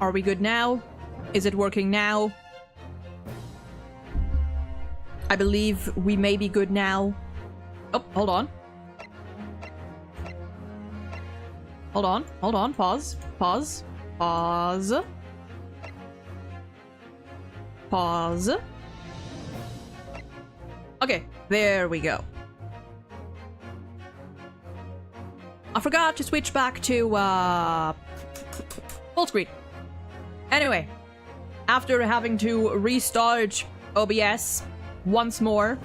Are we good now? Is it working now? I believe we may be good now. Oh, hold on. Hold on, hold on, pause, pause, pause. Pause. Okay, there we go. I forgot to switch back to, full screen. Anyway, after having to restart OBS once more,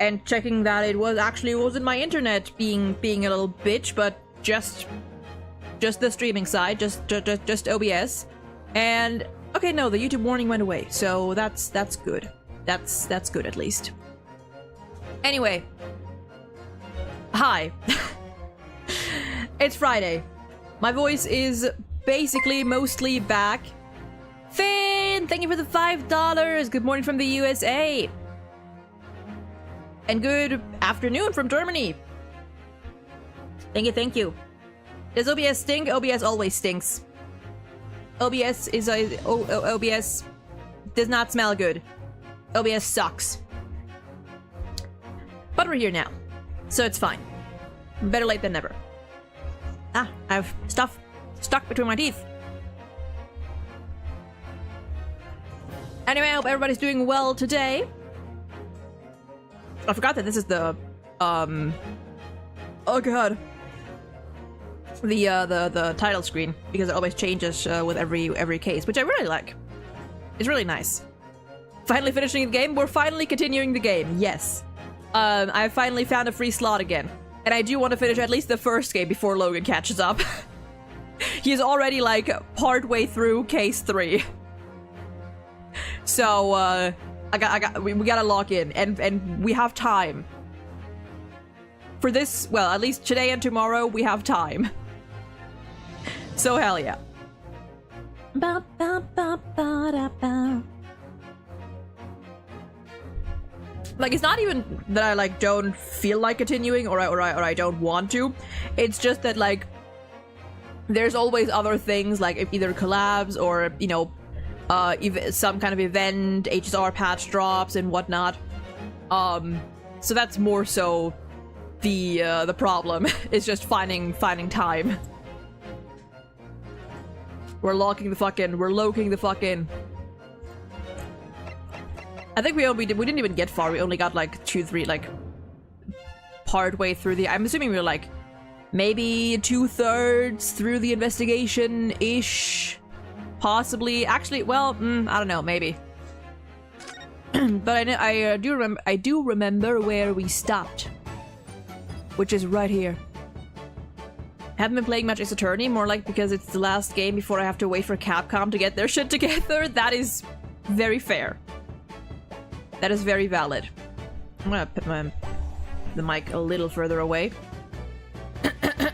and checking that it wasn't my internet being a little bitch, but just the streaming side, just OBS, and okay, no, the YouTube warning went away, so that's good. That's good at least. Anyway, hi. It's Friday. My voice is basically mostly back. Finn, thank you for the $5. Good morning from the USA. And good afternoon from Germany. Thank you, thank you. Does OBS stink? OBS always stinks. OBS is OBS does not smell good. OBS sucks. But we're here now, so it's fine. Better late than never. Ah, I have stuff stuck between my teeth. Anyway, I hope everybody's doing well today. I forgot that this is the oh god, the title screen, because it always changes with every case, which I really like. It's really nice. Finally finishing the game. We're finally continuing the game. Yes. I finally found a free slot again, and I do want to finish at least the first game before Logan catches up. He's already like part way through case 3. So we gotta lock in, and we have time for this. Well, at least today and tomorrow we have time. So hell yeah. Ba, ba, ba, ba, da, ba. Like, it's not even that I like don't feel like continuing or I don't want to. It's just that like there's always other things, like either collabs or, you know, some kind of event, HSR patch drops and whatnot. So that's more so the problem. Is just finding time. We're loking the fuck in. I think we didn't even get far. We only got like 2-3, like part way through the. I'm assuming we were like maybe 2/3 through the investigation ish, possibly. Actually, well, I don't know, maybe. But I do remember where we stopped, which is right here. Haven't been playing much Ace Attorney, more like because it's the last game before I have to wait for Capcom to get their shit together. That is very fair. That is very valid. I'm gonna put the mic a little further away.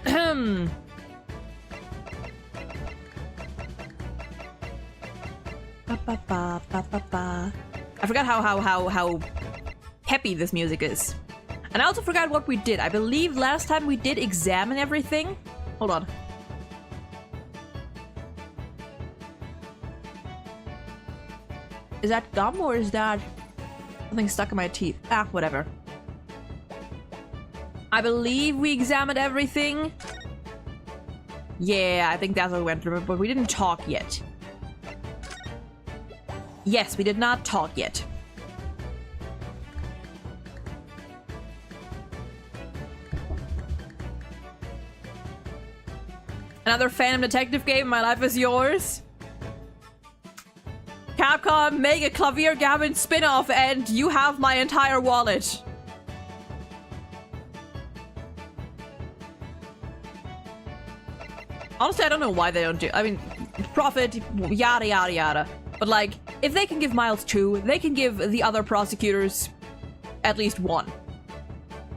I forgot how peppy this music is. And I also forgot what we did. I believe last time we did examine everything. Hold on. Is that gum or is that something stuck in my teeth? Ah, whatever. I believe we examined everything. Yeah, I think that's what we went through, but we didn't talk yet. Yes, we did not talk yet. Another Phantom Detective game, My Life is Yours. Capcom, make a Clavier Gammon spin-off and you have my entire wallet. Honestly, I don't know why they don't do. I mean, profit, yada yada yada. But like, if they can give Miles 2, they can give the other prosecutors at least 1.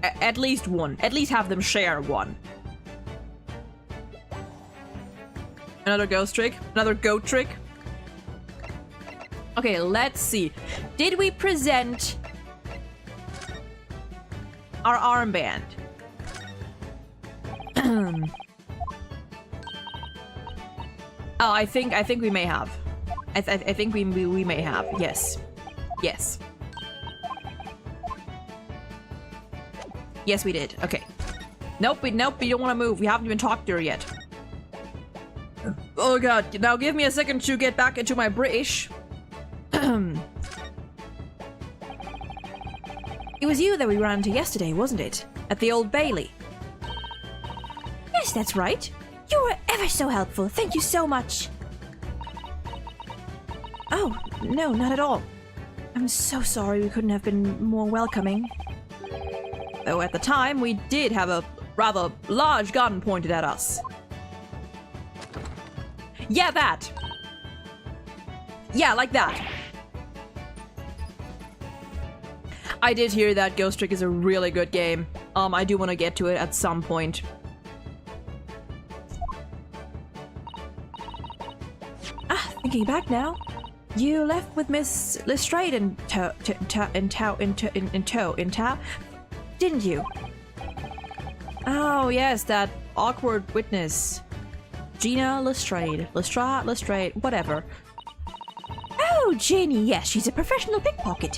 At least 1. At least have them share 1. Another ghost trick? Another goat trick? Okay, let's see. Did we present our armband? Oh, I think we may have. I think we may have. Yes. Yes. Yes, we did. Okay. Nope, we don't want to move. We haven't even talked to her yet. Oh god, now give me a second to get back into my British. It was you that we ran into yesterday, wasn't it? At the Old Bailey. Yes, that's right. You were ever so helpful. Thank you so much. Oh, no, not at all. I'm so sorry we couldn't have been more welcoming. Though at the time, we did have a rather large gun pointed at us. Yeah, that! Yeah, like that. I did hear that Ghost Trick is a really good game. I do want to get to it at some point. Thinking back now, you left with Miss Lestrade in tow, didn't you? Oh yes, that awkward witness. Gina Lestrade. Lestrade, whatever. Oh, Jenny, yes, she's a professional pickpocket.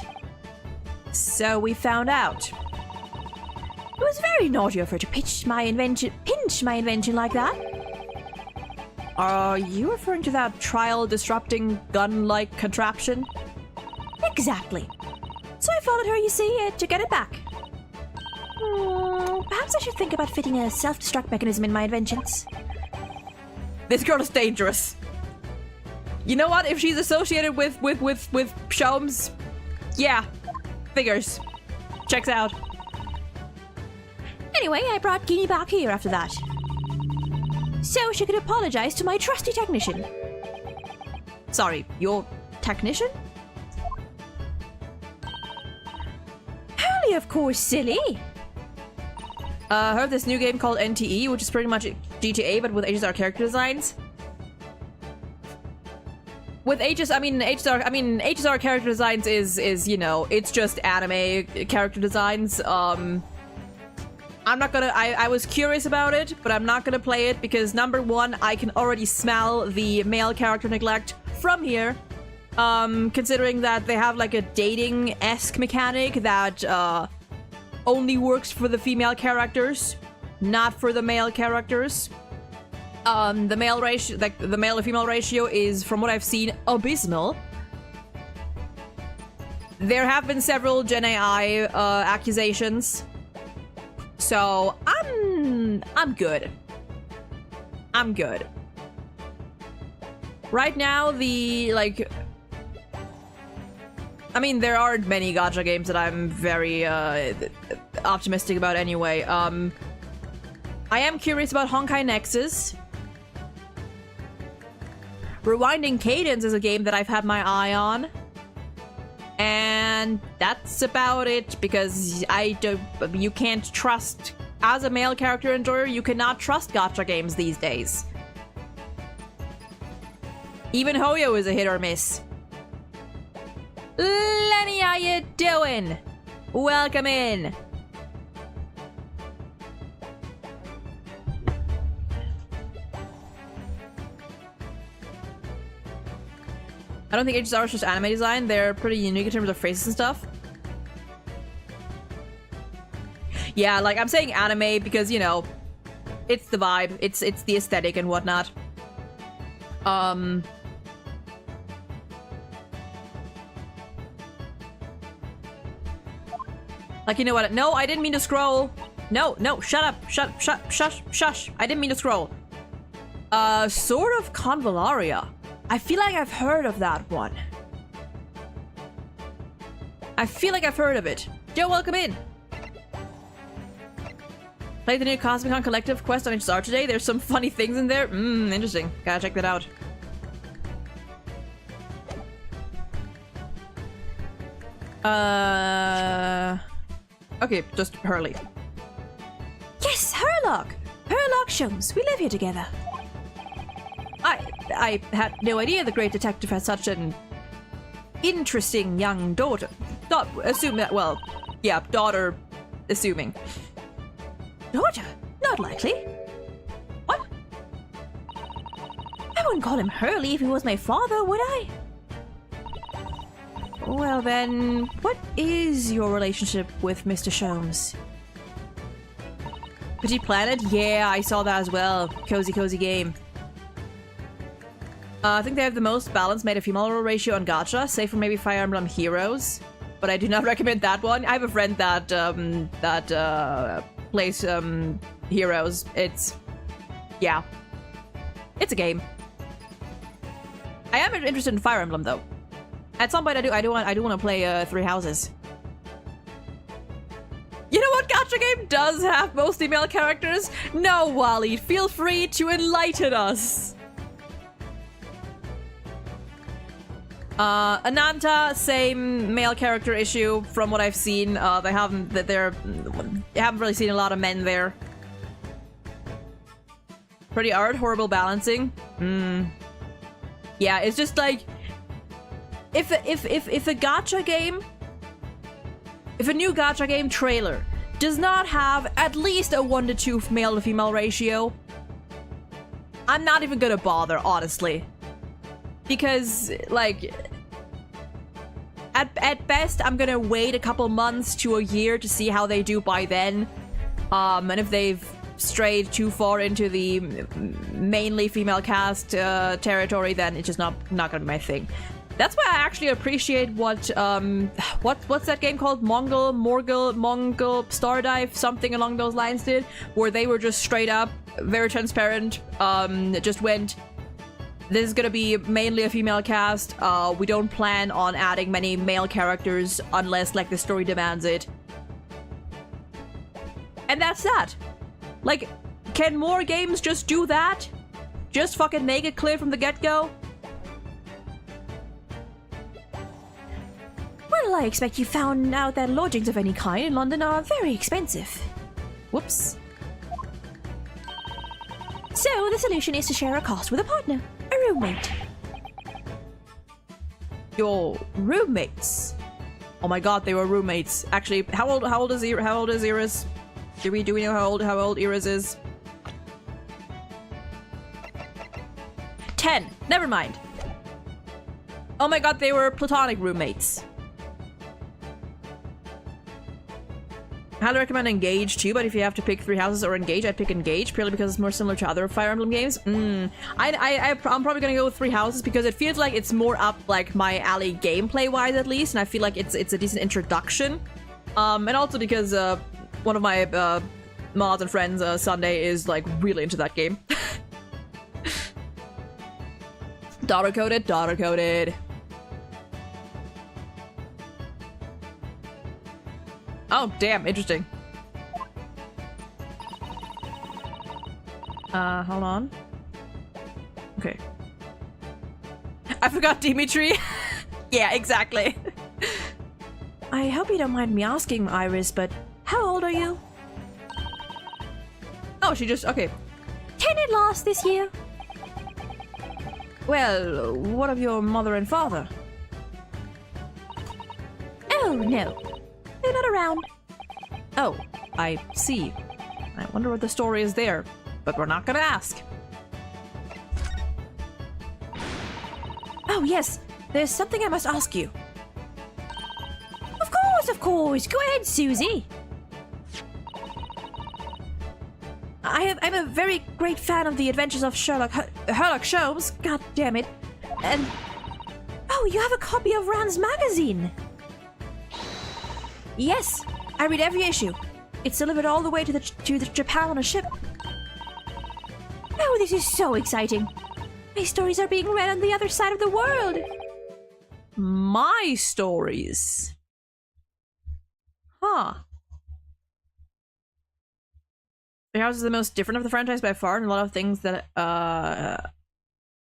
So we found out. It was very naughty of her to pinch my invention like that. Are you referring to that trial-disrupting gun-like contraption? Exactly. So I followed her, you see, to get it back. Perhaps I should think about fitting a self-destruct mechanism in my inventions. This girl is dangerous. You know what? If she's associated with Shomes, yeah, figures. Checks out. Anyway, I brought Guinea back here after that. So she could apologize to my trusty technician. Sorry, your technician? Hurley, of course, silly. Heard this new game called NTE, which is pretty much GTA, but with HSR character designs. With HSR character designs is, you know, it's just anime character designs. I'm not gonna, I was curious about it, but I'm not gonna play it because number one, I can already smell the male character neglect from here. Considering that they have like a dating-esque mechanic that, only works for the female characters, not for the male characters. The male ratio, like the male to female ratio is, from what I've seen, abysmal. There have been several Gen AI accusations. So I'm good. I'm good. Right now, there aren't many gacha games that I'm very optimistic about anyway. I am curious about Honkai Nexus. Rewinding Cadence is a game that I've had my eye on. And that's about it, because you can't trust, as a male character enjoyer, you cannot trust gacha games these days. Even Hoyo is a hit or miss. Lenny, how you doing? Welcome in. I don't think HSR is just anime design. They're pretty unique in terms of phrases and stuff. Yeah, like, I'm saying anime because, you know, it's the vibe. It's the aesthetic and whatnot. Like, you know what? No, I didn't mean to scroll. No, shut up. Shush. I didn't mean to scroll. Sword of Convallaria. I feel like I've heard of that one. I feel like I've heard of it. Joe, welcome in. Play the new Cosmicon Collective quest on HSR today. There's some funny things in there. Interesting. Gotta check that out. Okay, just Hurley. Yes, Herlock! Herlock Shomes. We live here together. I had no idea the great detective had such an interesting young daughter. Well, yeah, daughter, assuming. Daughter? Not likely. What? wouldn't call him Hurley if he was my father, would I? Well then, what is your relationship with Mr. Sholmes? Petit Planet? Yeah, I saw that as well. Cozy game. I think they have the most balanced male-to-female ratio on gacha, save for maybe Fire Emblem Heroes. But I do not recommend that one. I have a friend that plays Heroes. Yeah. It's a game. I am interested in Fire Emblem though. At some point I do want to play Three Houses. You know what gacha game does have mostly male characters? No, Wally, feel free to enlighten us. Ananta, same male character issue from what I've seen. They haven't really seen a lot of men there. Pretty art, horrible balancing. Yeah, it's just like if a gacha game, if a new gacha game trailer does not have at least a 1 to 2 male to female ratio, I'm not even gonna bother, honestly. Because, like, at best, I'm gonna wait a couple months to a year to see how they do by then. And if they've strayed too far into the mainly female cast territory, then it's just not gonna be my thing. That's why I actually appreciate what's that game called? Mongol Stardive, something along those lines did, where they were just straight up, very transparent, just went, this is gonna be mainly a female cast. We don't plan on adding many male characters unless, like, the story demands it. And that's that. Like, can more games just do that? Just fucking make it clear from the get-go? Well, I expect you found out that lodgings of any kind in London are very expensive. Whoops. So, the solution is to share a cost with a partner. A roommate. Your roommates? Oh my god, they were roommates. Actually, how old is Iris? Do we know how old Iris is? 10. Never mind. Oh my god, they were platonic roommates. I highly recommend Engage too, but if you have to pick Three Houses or Engage, I'd pick Engage purely because it's more similar to other Fire Emblem games. I'm probably gonna go with Three Houses because it feels like it's more up like my alley gameplay-wise at least, and I feel like it's a decent introduction. And also because one of my mods and friends, Sunday, is like really into that game. Daughter-coded. Oh, damn, interesting. Hold on. Okay. I forgot Dimitri. Yeah, exactly. I hope you don't mind me asking, Iris, but how old are you? Oh, she just... okay. 10 at last this year. Well, what of your mother and father? Oh, no. They're not around. Oh, I see. I wonder what the story is there, but we're not gonna ask. Oh, yes. There's something I must ask you. Of course. Go ahead, Susie. I'm a very great fan of the adventures of Sherlock Holmes. God damn it. And... oh, you have a copy of Rand's magazine. Yes, I read every issue. It's delivered all the way to Japan on a ship. Oh, this is so exciting. My stories are being read on the other side of the world. My stories? Huh. The House is the most different of the franchise by far, and a lot of things that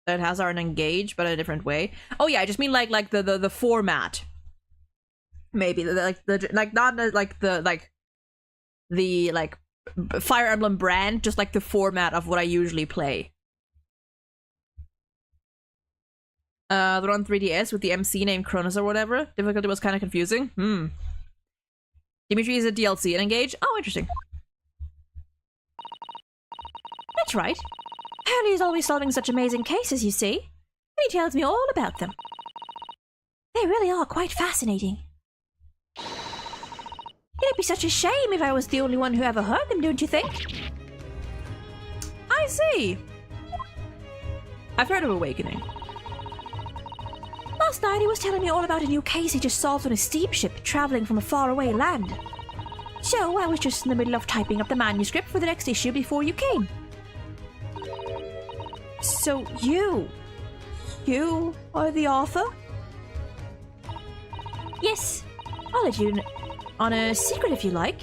it has are engaged, but in a different way. Oh yeah, I just mean like the format. Maybe the Fire Emblem brand, just like the format of what I usually play. They're on 3DS with the MC named Cronus or whatever. Difficulty was kind of confusing. Dimitri is a DLC in Engage. Oh, interesting. That's right. Hurley is always solving such amazing cases, you see. And he tells me all about them. They really are quite fascinating. It'd be such a shame if I was the only one who ever heard them, don't you think? I see. I've heard of Awakening. Last night he was telling me all about a new case he just solved on a steamship traveling from a faraway land. So I was just in the middle of typing up the manuscript for the next issue before you came. So You are the author? Yes, I'll let you on a secret if you like.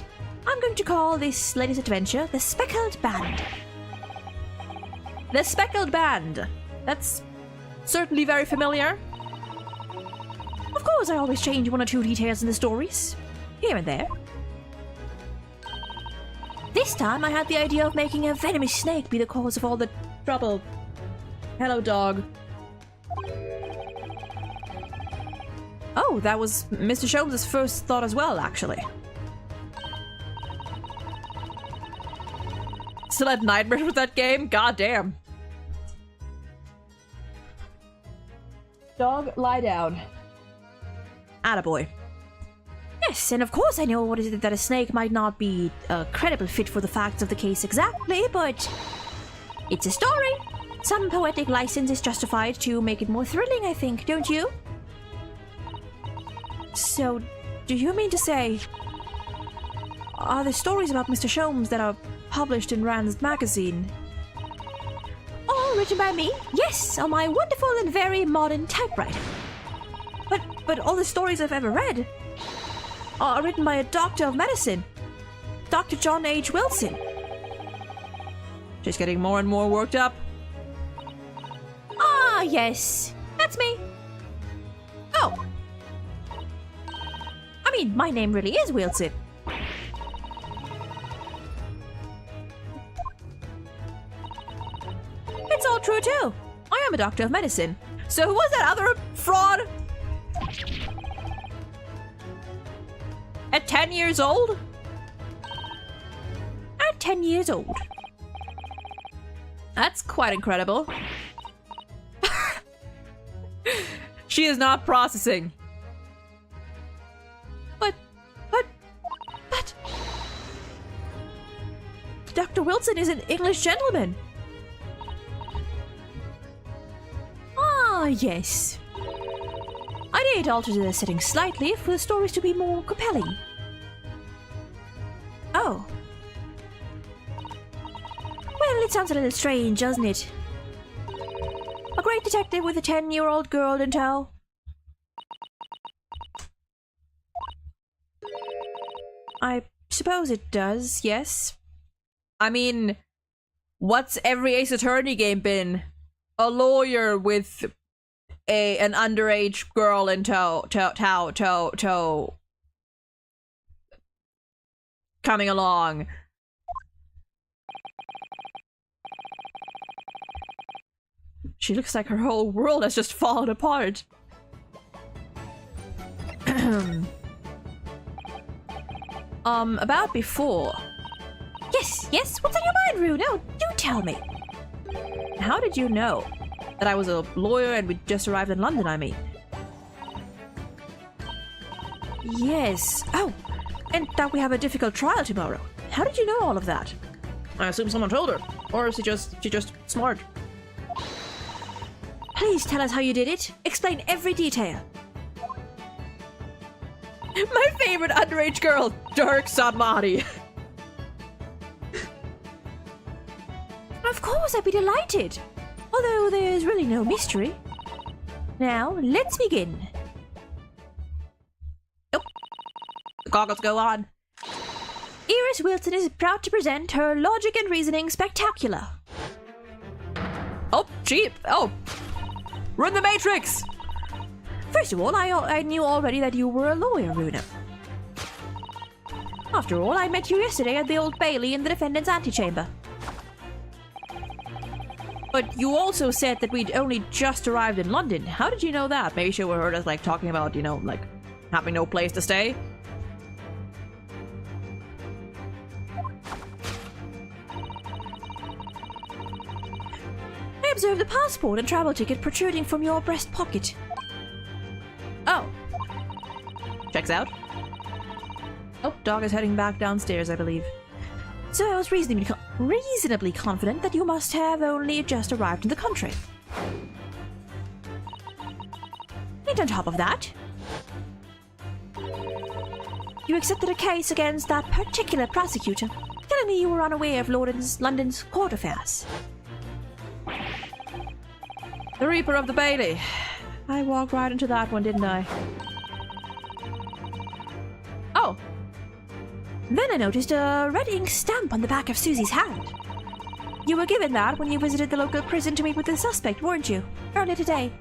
I'm going to call this latest adventure The Speckled Band. The Speckled Band. That's certainly very familiar. Of course, I always change one or two details in the stories, here and there. This time I had the idea of making a venomous snake be the cause of all the Trouble. Hello, dog. Oh, that was Mr. Sholmes' first thought as well, actually. Still had nightmares with that game? God damn. Dog, lie down. Attaboy. Yes, and of course I know what is it that a snake might not be a credible fit for the facts of the case exactly, but it's a story. Some poetic license is justified to make it more thrilling, I think, don't you? So, do you mean to say, are the stories about Mr. Sholmes that are published in Rand's magazine all written by me? Yes, on my wonderful and very modern typewriter. But all the stories I've ever read are written by a doctor of medicine, Dr. John H. Wilson. Just getting more and more worked up. Ah, yes, that's me. Oh. I mean, my name really is Wilson. It's all true, too. I am a doctor of medicine. So who was that other fraud? At 10 years old? At 10 years old. That's quite incredible. She is not processing. But... Dr. Wilson is an English gentleman. Ah, yes. I did alter the setting slightly for the stories to be more compelling. Oh. Well, it sounds a little strange, doesn't it? A great detective with a 10-year-old girl in tow. I suppose it does, yes. I mean, what's every Ace Attorney game been? A lawyer with an underage girl in tow. Coming along. She looks like her whole world has just fallen apart. About before. Yes, what's on your mind, Rue? No, do tell me. How did you know that I was a lawyer and we just arrived in London, I mean? Yes. Oh, and that we have a difficult trial tomorrow. How did you know all of that? I assume someone told her. Or is she just smart? Please tell us how you did it. Explain every detail. My favorite underage girl, Dirk Sadmati. Of course, I'd be delighted. Although there's really no mystery. Now, let's begin. Nope. The goggles go on. Iris Wilson is proud to present her Logic and Reasoning Spectacular. Oh, cheap. Oh. Run the Matrix! First of all, I knew already that you were a lawyer, Runa. After all, I met you yesterday at the Old Bailey in the defendant's antechamber. But you also said that we'd only just arrived in London. How did you know that? Maybe she overheard us, like, talking about, you know, like, having no place to stay? observed a passport and travel ticket protruding from your breast pocket. Oh. Checks out. Oh, dog is heading back downstairs, I believe. So I was reasonably confident that you must have only just arrived in the country. And on top of that, you accepted a case against that particular prosecutor, telling me you were unaware of London's court affairs. The Reaper of the Bailey. I walked right into that one, didn't I? Oh. Then I noticed a red ink stamp on the back of Susie's hand. You were given that when you visited the local prison to meet with the suspect, weren't you? Earlier today.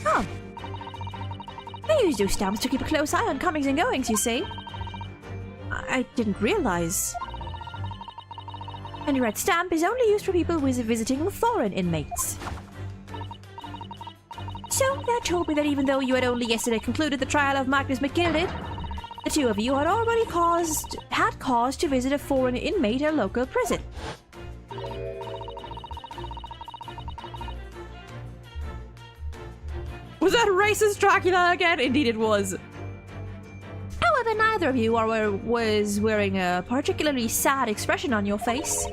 Oh. I use those stamps to keep a close eye on comings and goings, you see. I didn't realize. And a red stamp is only used for people visiting foreign inmates. So that told me that even though you had only yesterday concluded the trial of Magnus McGilded, the two of you had already had cause to visit a foreign inmate at a local prison. Was that racist Dracula again? Indeed it was. However, neither of you was wearing a particularly sad expression on your face.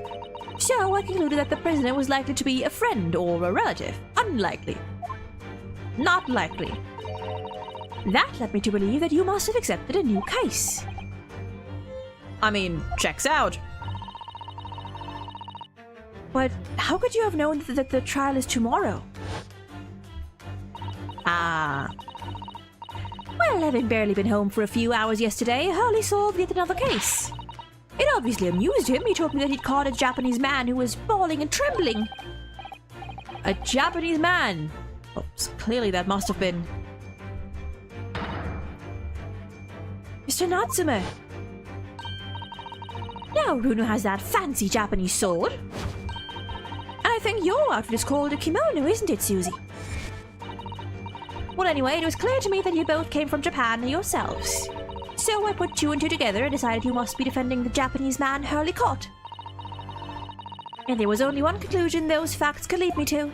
So I concluded that the prisoner was likely to be a friend or a relative. Unlikely. Not likely. That led me to believe that you must have accepted a new case. I mean, checks out. But how could you have known that the trial is tomorrow? Ah. Well, having barely been home for a few hours yesterday, Hurley solved yet another case. It obviously amused him. He told me that he'd caught a Japanese man who was bawling and trembling. A Japanese man? Oops, clearly that must have been... Mr. Natsume. Now Runo has that fancy Japanese sword. And I think your outfit is called a kimono, isn't it, Susie? Well, anyway, it was clear to me that you both came from Japan yourselves. So I put two and two together and decided you must be defending the Japanese man Hurley caught. And there was only one conclusion those facts could lead me to.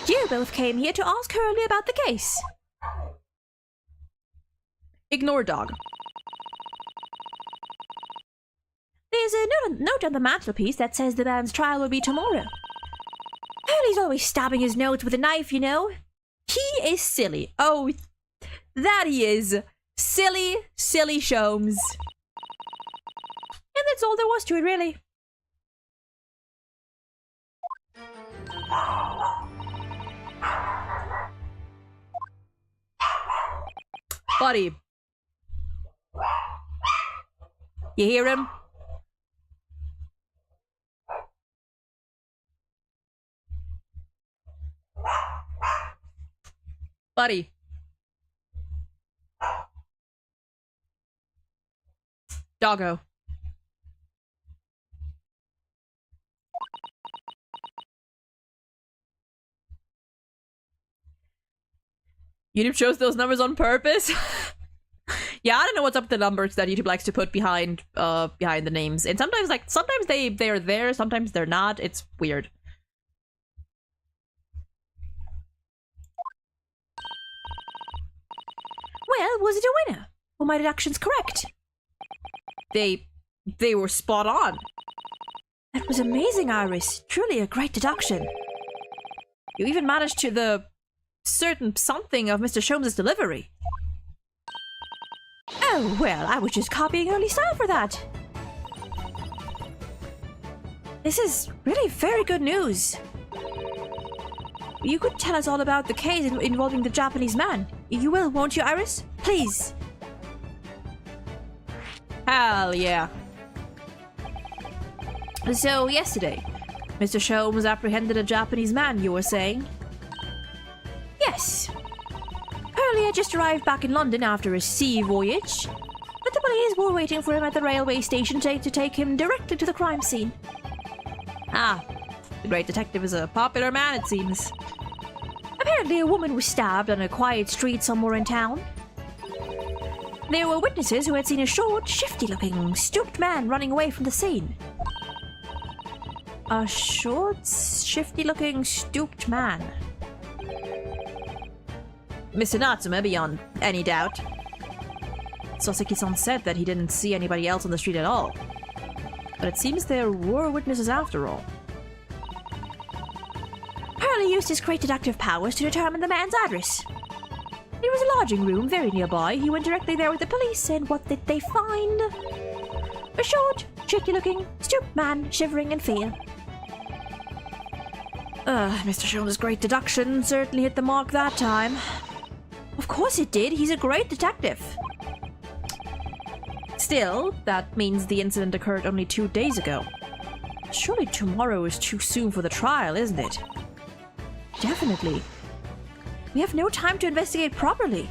You both came here to ask Hurley about the case. Ignore dog. There's a note on the mantelpiece that says the man's trial will be tomorrow. Hurley's always stabbing his notes with a knife, you know. He is silly. Oh, that he is. Silly, silly Sholmes. And that's all there was to it, really. Buddy. You hear him? Buddy. Doggo. YouTube shows those numbers on purpose. Yeah, I don't know what's up with the numbers that YouTube likes to put behind the names. And sometimes they're there, sometimes they're not. It's weird. Well, was it a winner? Were my deductions correct? They were spot on. That was amazing, Iris. Truly a great deduction. You even managed to the certain something of Mr. Sholmes' delivery. Oh, well, I was just copying Hurley's style for that. This is really very good news. You could tell us all about the case involving the Japanese man. You will, won't you, Iris? Please. Hell yeah. So, yesterday, Mr. Sholmes apprehended a Japanese man, you were saying? Yes. Hurley had just arrived back in London after a sea voyage, but the police were waiting for him at the railway station to take him directly to the crime scene. Ah, the great detective is a popular man, it seems. Apparently a woman was stabbed on a quiet street somewhere in town. There were witnesses who had seen a short, shifty-looking, stooped man running away from the scene. A short, shifty-looking, stooped man. Mr. Natsume, beyond any doubt. Soseki-san said that he didn't see anybody else on the street at all. But it seems there were witnesses after all. Hurley used his great deductive powers to determine the man's address. There was a lodging room very nearby. He went directly there with the police, and what did they find? A short, shifty-looking, stooped man shivering in fear. Mr. Shone's great deduction certainly hit the mark that time. Of course it did. He's a great detective. Still, that means the incident occurred only 2 days ago. Surely tomorrow is too soon for the trial, isn't it? Definitely. We have no time to investigate properly.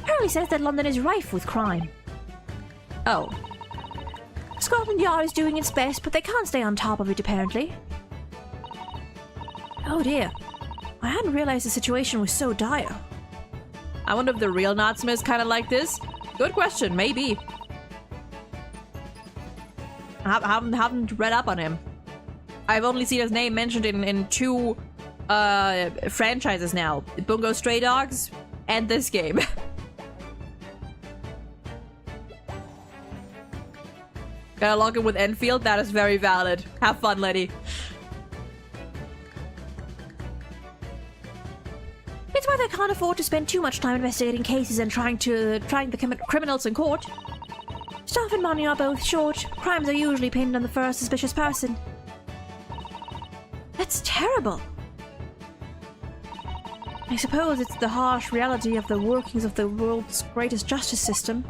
Hurley says that London is rife with crime. Oh. Scotland Yard is doing its best, but they can't stay on top of it, apparently. Oh dear. I hadn't realized the situation was so dire. I wonder if the real Natsume is kind of like this. Good question, maybe. I haven't read up on him. I've only seen his name mentioned in 2 franchises now. Bungo Stray Dogs and this game. Gotta log in with Enfield? That is very valid. Have fun, Letty. It's why they can't afford to spend too much time investigating cases and trying the criminals in court. Staff and money are both short. Crimes are usually pinned on the first suspicious person. That's terrible. I suppose it's the harsh reality of the workings of the world's greatest justice system.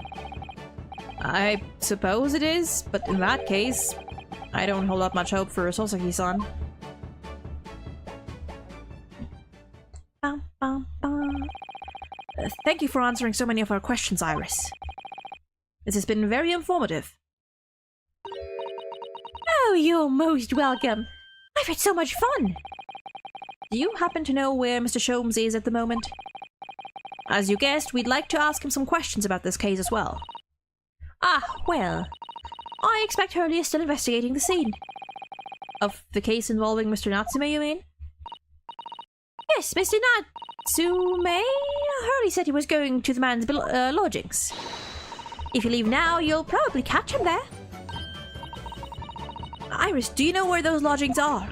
I suppose it is, but in that case, I don't hold up much hope for Soseki-san. Thank you for answering so many of our questions, Iris. This has been very informative. Oh, you're most welcome. I've had so much fun. Do you happen to know where Mr. Sholmes is at the moment? As you guessed, we'd like to ask him some questions about this case as well. Ah, well. I expect Hurley is still investigating the scene. Of the case involving Mr. Natsume, you mean? Yes, Mr. Natsume? Hurley said he was going to the man's lodgings. If you leave now, you'll probably catch him there. Iris, do you know where those lodgings are?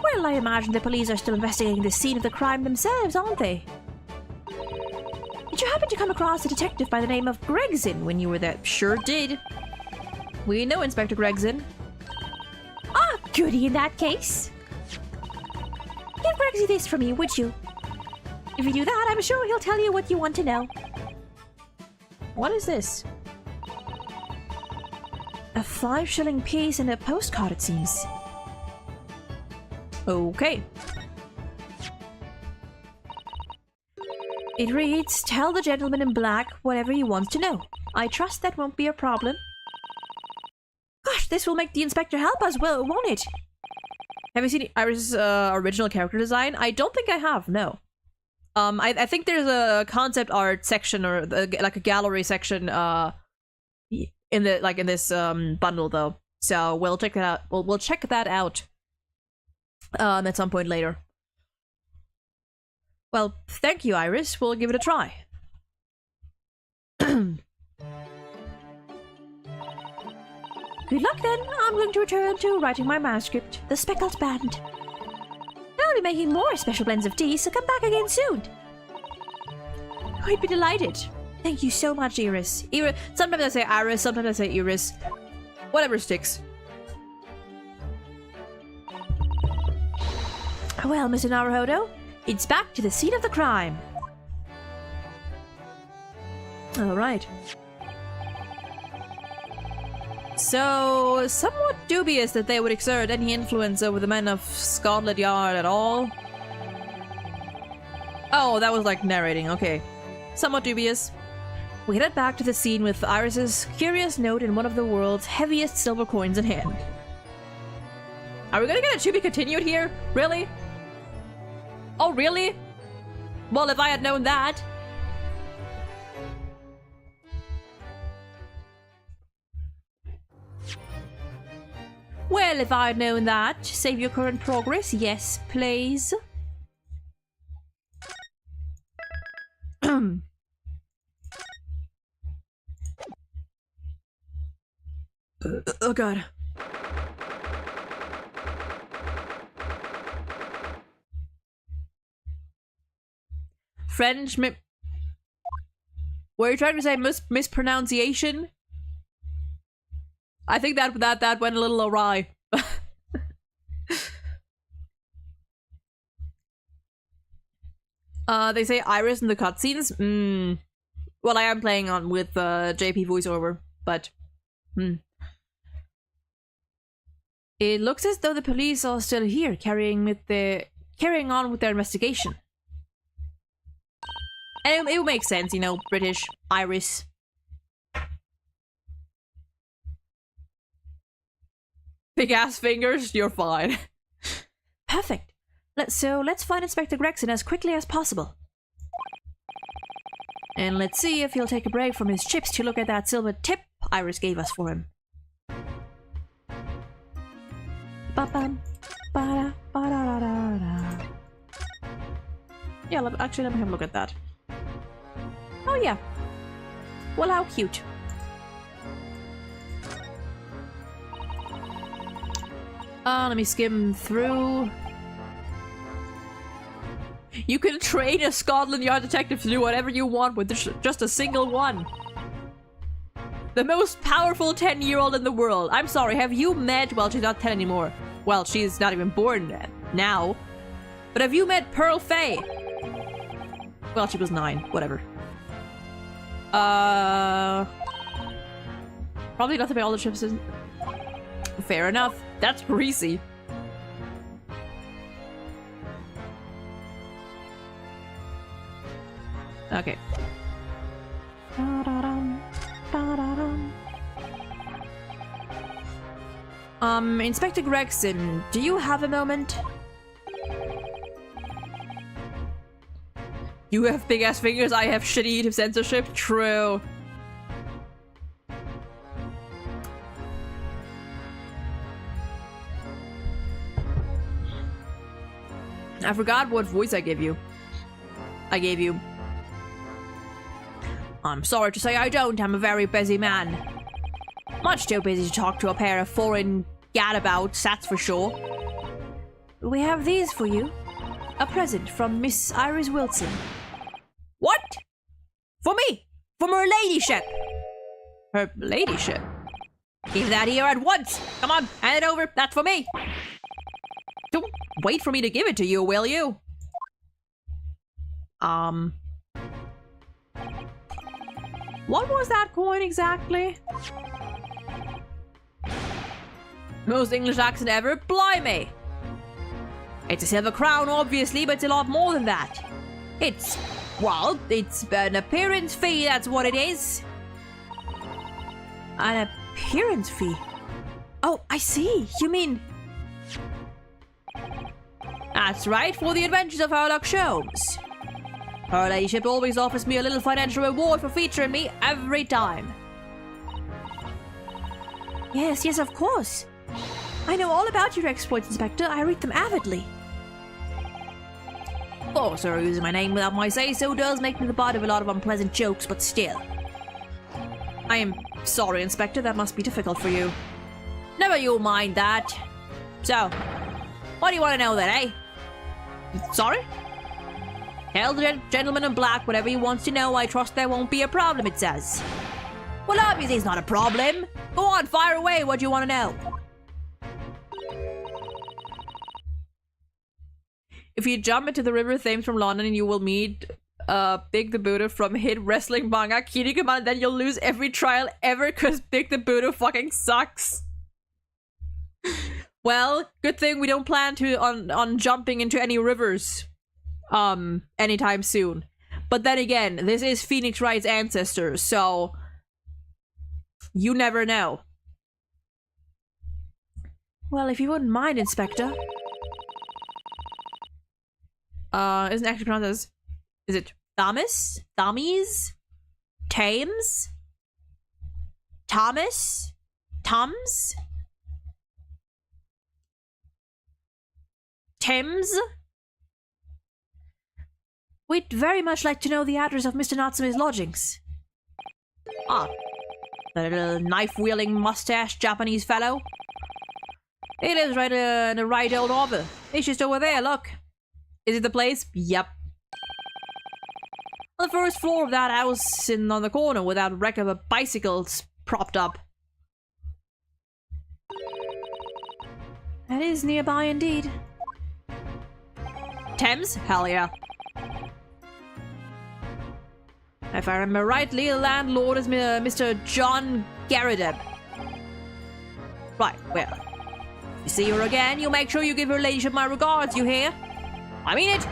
Well, I imagine the police are still investigating the scene of the crime themselves, aren't they? Did you happen to come across a detective by the name of Gregson when you were there? Sure did. We know Inspector Gregson. Ah, goody in that case. Give Gregsy this for me, would you? If you do that, I'm sure he'll tell you what you want to know. What is this? A 5-shilling piece and a postcard, it seems. Okay. It reads, "Tell the gentleman in black whatever he wants to know. I trust that won't be a problem." Gosh, this will make the inspector help us, well, won't it? Have you seen Iris' original character design? I don't think I have, no. I think there's a concept art section or like a gallery section in this bundle though. So we'll check that out. We'll check that out at some point later. Well, thank you, Iris. We'll give it a try. Good luck then. I'm going to return to writing my manuscript, The Speckled Band. I'll be making more special blends of tea, so come back again soon. I'd be delighted. Thank you so much, Iris. Sometimes I say Iris, sometimes I say Iris. Whatever sticks. Well, Mr. Naruhodo, it's back to the scene of the crime. Alright. So, somewhat dubious that they would exert any influence over the men of Scotland Yard at all. Oh, that was like narrating, okay. Somewhat dubious. We headed back to the scene with Iris's curious note and one of the world's heaviest silver coins in hand. Are we gonna get a to be continued here? Really? Oh, really? Well, if I had known that. Well, if I'd known that. Save your current progress. Yes, please. Oh god. French were you trying to say mispronunciation? I think that went a little awry. They say Iris in the cutscenes. Well, I am playing on with JP voiceover, but it looks as though the police are still here, carrying on with their investigation. And it would make sense, you know, British, Irish. Big ass fingers, you're fine. Perfect. Let's find Inspector Gregson as quickly as possible. And let's see if he'll take a break from his chips to look at that silver tip Iris gave us for him. Ba-bum, ba-da, ba-da-da-da-da. Yeah, actually, let me have a look at that. Oh yeah. Well, how cute. Let me skim through. You can train a Scotland Yard detective to do whatever you want with just a single one. The most powerful 10-year-old in the world. I'm sorry, have you met... Well, she's not 10 anymore. Well, she's not even born now. But have you met Pearl Fay? Well, she was 9. Whatever. Probably nothing about all the chips. Fair enough. That's greasy. Okay. Inspector Gregson, do you have a moment? You have big ass fingers, I have shitty YouTube censorship. True. I forgot what voice I gave you. I'm sorry to say I don't. I'm a very busy man. Much too busy to talk to a pair of foreign gadabouts, that's for sure. We have these for you. A present from Miss Iris Wilson. What? For me? From her ladyship? Her ladyship? Give that here at once! Come on, hand it over. That's for me. Don't wait for me to give it to you, will you? What was that coin exactly? Most English accent ever? Blimey! It's a silver crown, obviously, but it's a lot more than that. It's an appearance fee, that's what it is. An appearance fee? Oh, I see. You mean... That's right, for the adventures of Sherlock Holmes. Her ladyship always offers me a little financial reward for featuring me every time. Yes, of course. I know all about your exploits, Inspector. I read them avidly. Of course, her using my name without my say-so does make me the butt of a lot of unpleasant jokes, but still. I am sorry, Inspector. That must be difficult for you. Never you mind that. So, what do you want to know then, eh? Sorry? Tell the gentleman in black whatever he wants to know. I trust there won't be a problem, it says. Well, obviously it's not a problem. Go on, fire away. What do you want to know? If you jump into the River Thames from London, you will meet Big the Buddha from hit wrestling manga Kinnikuman, and then you'll lose every trial ever because Big the Buddha fucking sucks. Well, good thing we don't plan to on jumping into any rivers anytime soon. But then again, this is Phoenix Wright's ancestors, so you never know. Well, if you wouldn't mind, Inspector. Isn't actually pronounced as... Is it Thomas? Thomies? Thames? Thomas? Tums? Thames? We'd very much like to know the address of Mr. Natsume's lodgings. Ah, that little knife-wielding mustache Japanese fellow. He lives right in a right old over. He's just over there, look. Is it the place? Yep. On the first floor of that house on the corner with that wreck of a bicycle propped up. That is nearby indeed. Thames? Hell yeah. If I remember rightly, the landlord is Mr. John Garrideb. Right, well. If you see her again, you make sure you give her ladyship my regards, you hear? I mean it!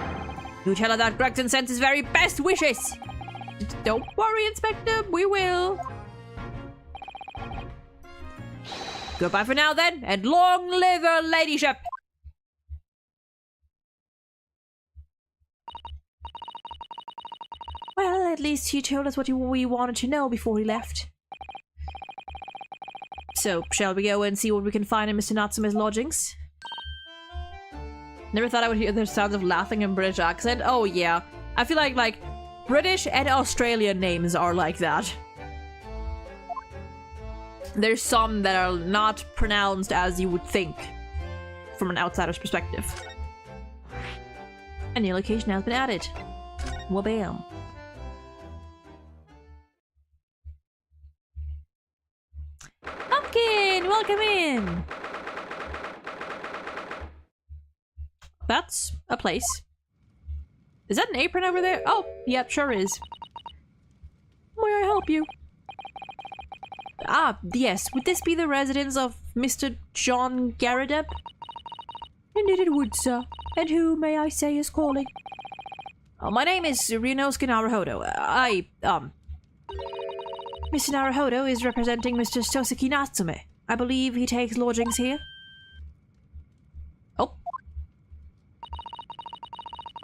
You tell her that Gregson sends his very best wishes! Don't worry, Inspector, we will. Goodbye for now then, and long live her ladyship! Well, at least he told us what we wanted to know before he left. So, shall we go and see what we can find in Mr. Natsume's lodgings? Never thought I would hear the sounds of laughing in British accent. Oh yeah. I feel like British and Australian names are like that. There's some that are not pronounced as you would think from an outsider's perspective. A new location has been added. Wabam. Pumpkin, welcome in. That's a place. Is that an apron over there? Oh, yep, sure is. May I help you? Ah, yes. Would this be the residence of Mr. John Garrideb? Indeed it would, sir. And who, may I say, is calling? Oh, my name is Ryunosuke Naruhodo. Mr. Naruhodo is representing Mr. Soseki Natsume. I believe he takes lodgings here. Oh.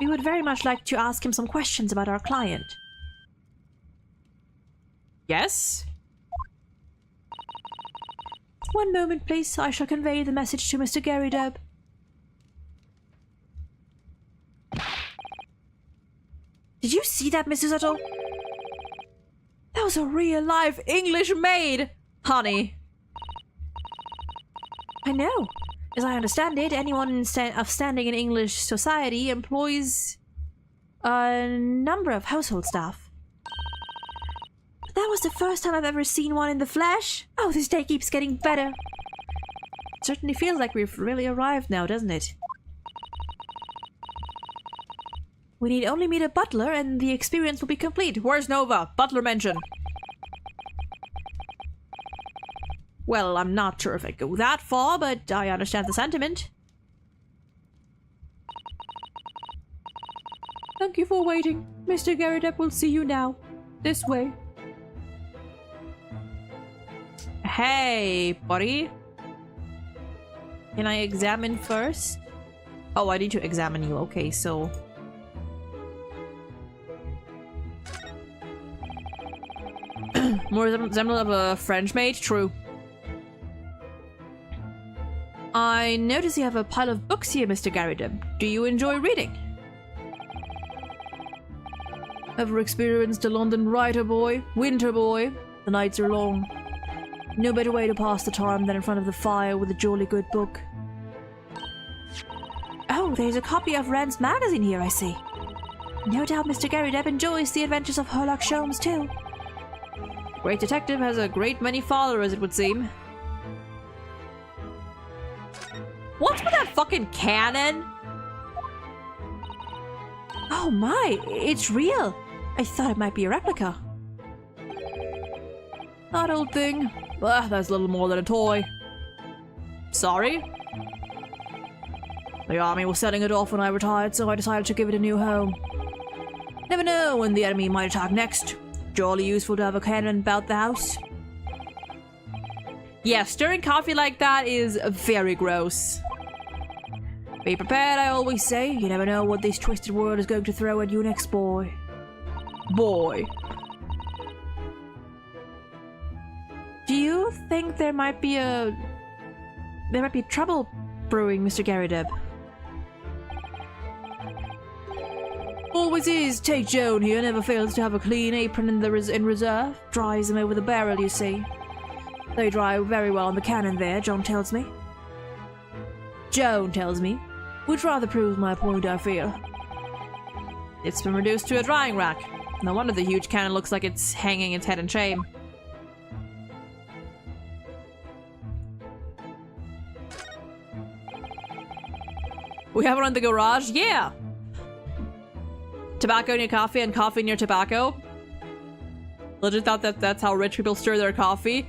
We would very much like to ask him some questions about our client. Yes? One moment, please. I shall convey the message to Mr. Garrideb. Did you see that, Mrs. Uttle? That was a real live English maid, honey. I know. As I understand it, anyone of standing in English society employs a number of household staff. But that was the first time I've ever seen one in the flesh. Oh, this day keeps getting better. It certainly feels like we've really arrived now, doesn't it? We need only meet a butler and the experience will be complete. Where's Nova? Butler mention. Well, I'm not sure if I go that far, but I understand the sentiment. Thank you for waiting. Mr. Garrideb will see you now. This way. Hey, buddy. Can I examine first? Oh, I need to examine you. Okay, so... More resemblance of a French maid? True. I notice you have a pile of books here, Mr. Garrideb. Do you enjoy reading? Ever experienced a London writer boy? Winter boy? The nights are long. No better way to pass the time than in front of the fire with a jolly good book. Oh, there's a copy of Rand's magazine here, I see. No doubt Mr. Garrideb enjoys the adventures of Sherlock Holmes too. Great detective has a great many followers, it would seem. What's with that fucking cannon? Oh my, it's real. I thought it might be a replica. That old thing. That's little more than a toy. Sorry? The army was selling it off when I retired, so I decided to give it a new home. Never know when the enemy might attack next. Jolly useful to have a cannon about the house. Yeah, stirring coffee like that is very gross. Be prepared, I always say. You never know what this twisted world is going to throw at you next, boy. Boy. Do you think there might be trouble brewing, Mr. Garrideb? Always is. Take Joan here, never fails to have a clean apron in reserve. Dries them over the barrel, you see. They dry very well on the cannon there, Joan tells me. Which rather proves my point, I feel. It's been reduced to a drying rack. No wonder the huge cannon looks like it's hanging its head in shame. We have one in the garage? Yeah! Tobacco in your coffee and coffee in your tobacco. Legit thought that that's how rich people stir their coffee.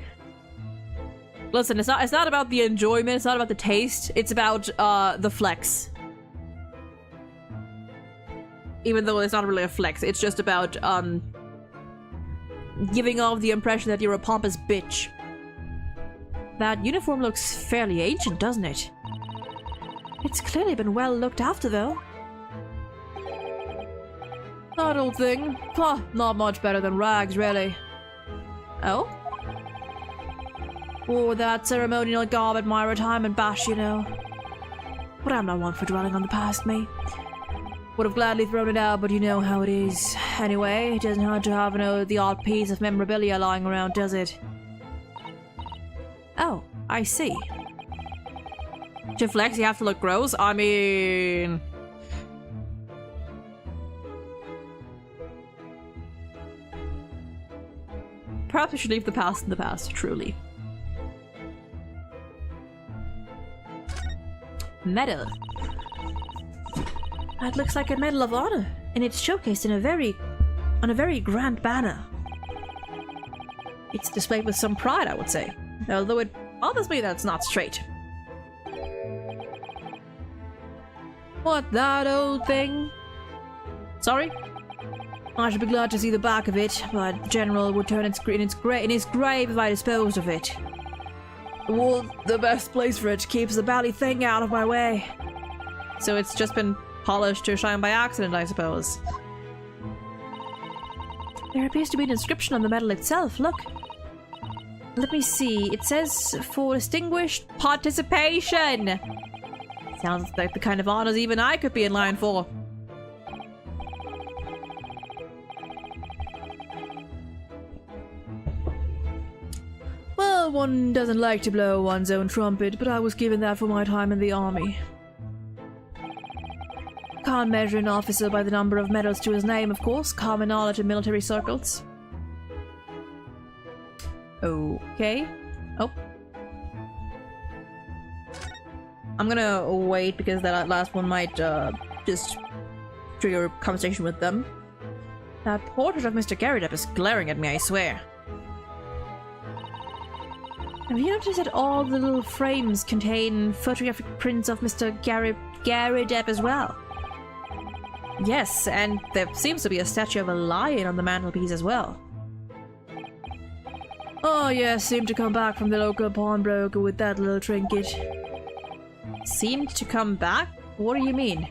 Listen, it's not about the enjoyment, it's not about the taste, it's about the flex. Even though it's not really a flex, it's just about giving off the impression that you're a pompous bitch. That uniform looks fairly ancient, doesn't it? It's clearly been well looked after, though. That old thing. Huh, not much better than rags, really. Oh? Wore that ceremonial garb at my retirement bash, you know. But I'm not one for dwelling on the past, me. Would have gladly thrown it out, but you know how it is. Anyway, it doesn't hurt to have the odd piece of memorabilia lying around, does it? Oh, I see. To flex, you have to look gross? I mean... Perhaps we should leave the past in the past, truly. Medal. That looks like a Medal of Honor, and it's showcased in on a very grand banner. It's displayed with some pride, I would say, although it bothers me that it's not straight. What, that old thing? Sorry? I should be glad to see the back of it, but the General would turn in his grave if I disposed of it. Well, the best place for it keeps the bally thing out of my way. So it's just been polished to shine by accident, I suppose. There appears to be an inscription on the medal itself, look. Let me see, it says, for distinguished participation! Sounds like the kind of honors even I could be in line for. Well, one doesn't like to blow one's own trumpet, but I was given that for my time in the army. Can't measure an officer by the number of medals to his name, of course. Common knowledge in military circles. Okay. Oh. I'm gonna wait because that last one might just trigger a conversation with them. That portrait of Mr. Garrett is glaring at me, I swear. Have you noticed that all the little frames contain photographic prints of Mr. Garrett as well? Yes, and there seems to be a statue of a lion on the mantelpiece as well. Oh yes, seemed to come back from the local pawnbroker with that little trinket. Seemed to come back? What do you mean?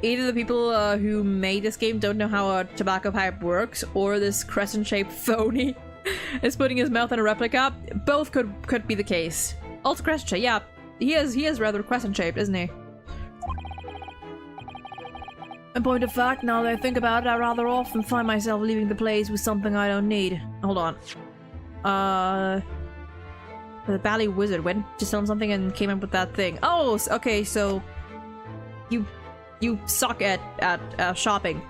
Either the people who made this game don't know how a tobacco pipe works, or this crescent-shaped phony is putting his mouth in a replica. Both could be the case. Also crescent-shaped, yeah. He is rather crescent-shaped, isn't he? In point of fact, now that I think about it, I rather often find myself leaving the place with something I don't need. Hold on. The Bally Wizard went to sell something and came up with that thing. Oh, okay, so... You suck at shopping.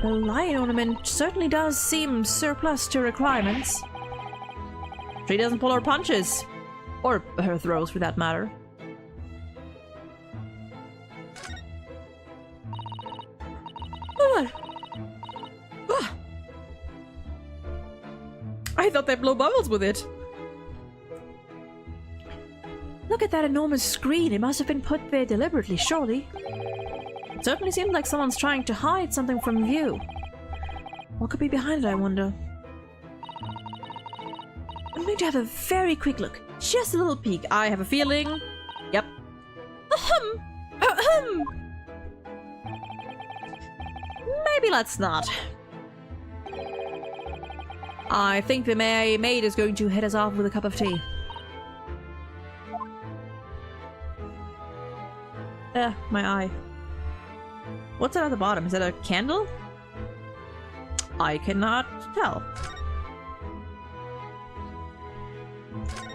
The lion ornament certainly does seem surplus to requirements. She doesn't pull her punches. Or her throws, for that matter. What? I thought they'd blow bubbles with it. Look at that enormous screen. It must have been put there deliberately, surely. It certainly seems like someone's trying to hide something from view. What could be behind it, I wonder? I'm going to have a very quick look. Just a little peek. I have a feeling... Yep. Ahem! Ahem! Maybe let's not. I think the maid is going to hit us off with a cup of tea. My eye. What's that at the bottom? Is that a candle? I cannot tell.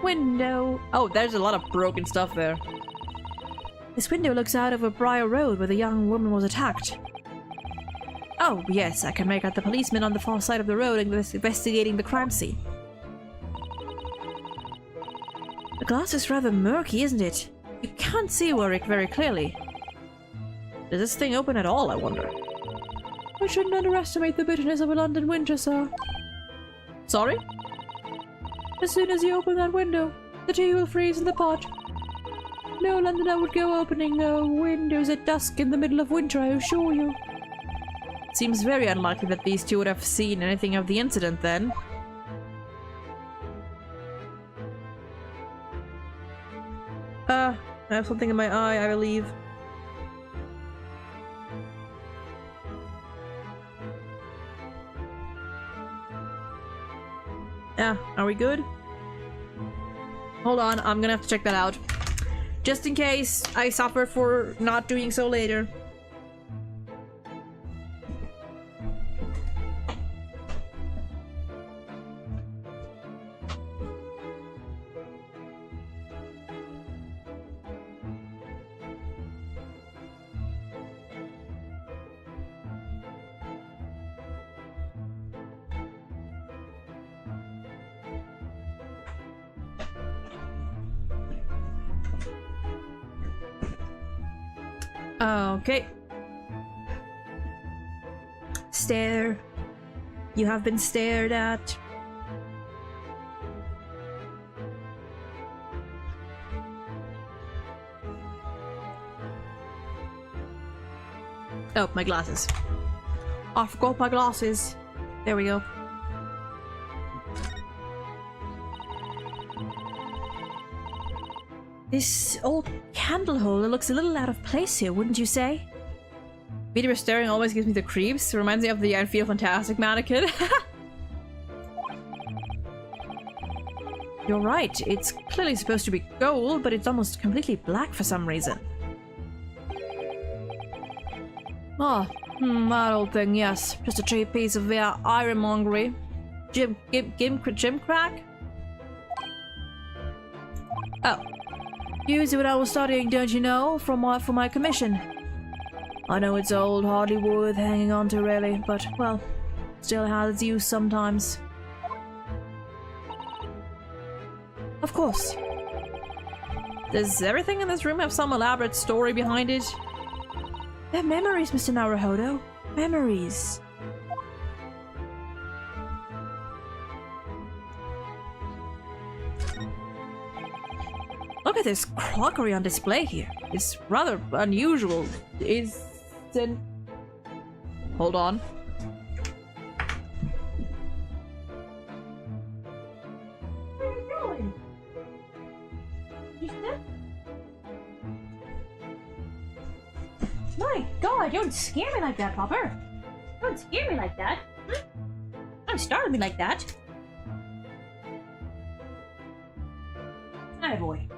Window. Oh, there's a lot of broken stuff there. This window looks out over Briar Road where the young woman was attacked. Oh, yes, I can make out the policeman on the far side of the road investigating the crime scene. The glass is rather murky, isn't it? You can't see Warwick very clearly. Does this thing open at all, I wonder? I shouldn't underestimate the bitterness of a London winter, sir. Sorry? As soon as you open that window, the tea will freeze in the pot. No Londoner would go opening windows at dusk in the middle of winter, I assure you. Seems very unlikely that these two would have seen anything of the incident then. I have something in my eye, I believe. Are we good? Hold on, I'm gonna have to check that out. Just in case I suffer for not doing so later. Okay. Stare. You have been stared at. Oh, my glasses. I forgot my glasses. There we go. This old candle holder looks a little out of place here, wouldn't you say? Meteor staring always gives me the creeps. It reminds me of the I Feel Fantastic mannequin. You're right, it's clearly supposed to be gold, but it's almost completely black for some reason. Oh, that old thing, yes. Just a cheap piece of ironmongery. Jim crack? Oh. Used it when I was studying, don't you know, for my commission. I know it's old, hardly worth hanging on to really, but, well, still has its use sometimes. Of course. Does everything in this room have some elaborate story behind it? They're memories, Mr. Naruhodo. Memories. Look at this crockery on display here. It's rather unusual, isn't... Hold on. Where are you going? You step? My God, don't scare me like that, Popper. Don't scare me like that. Don't startle me like that. Attaboy.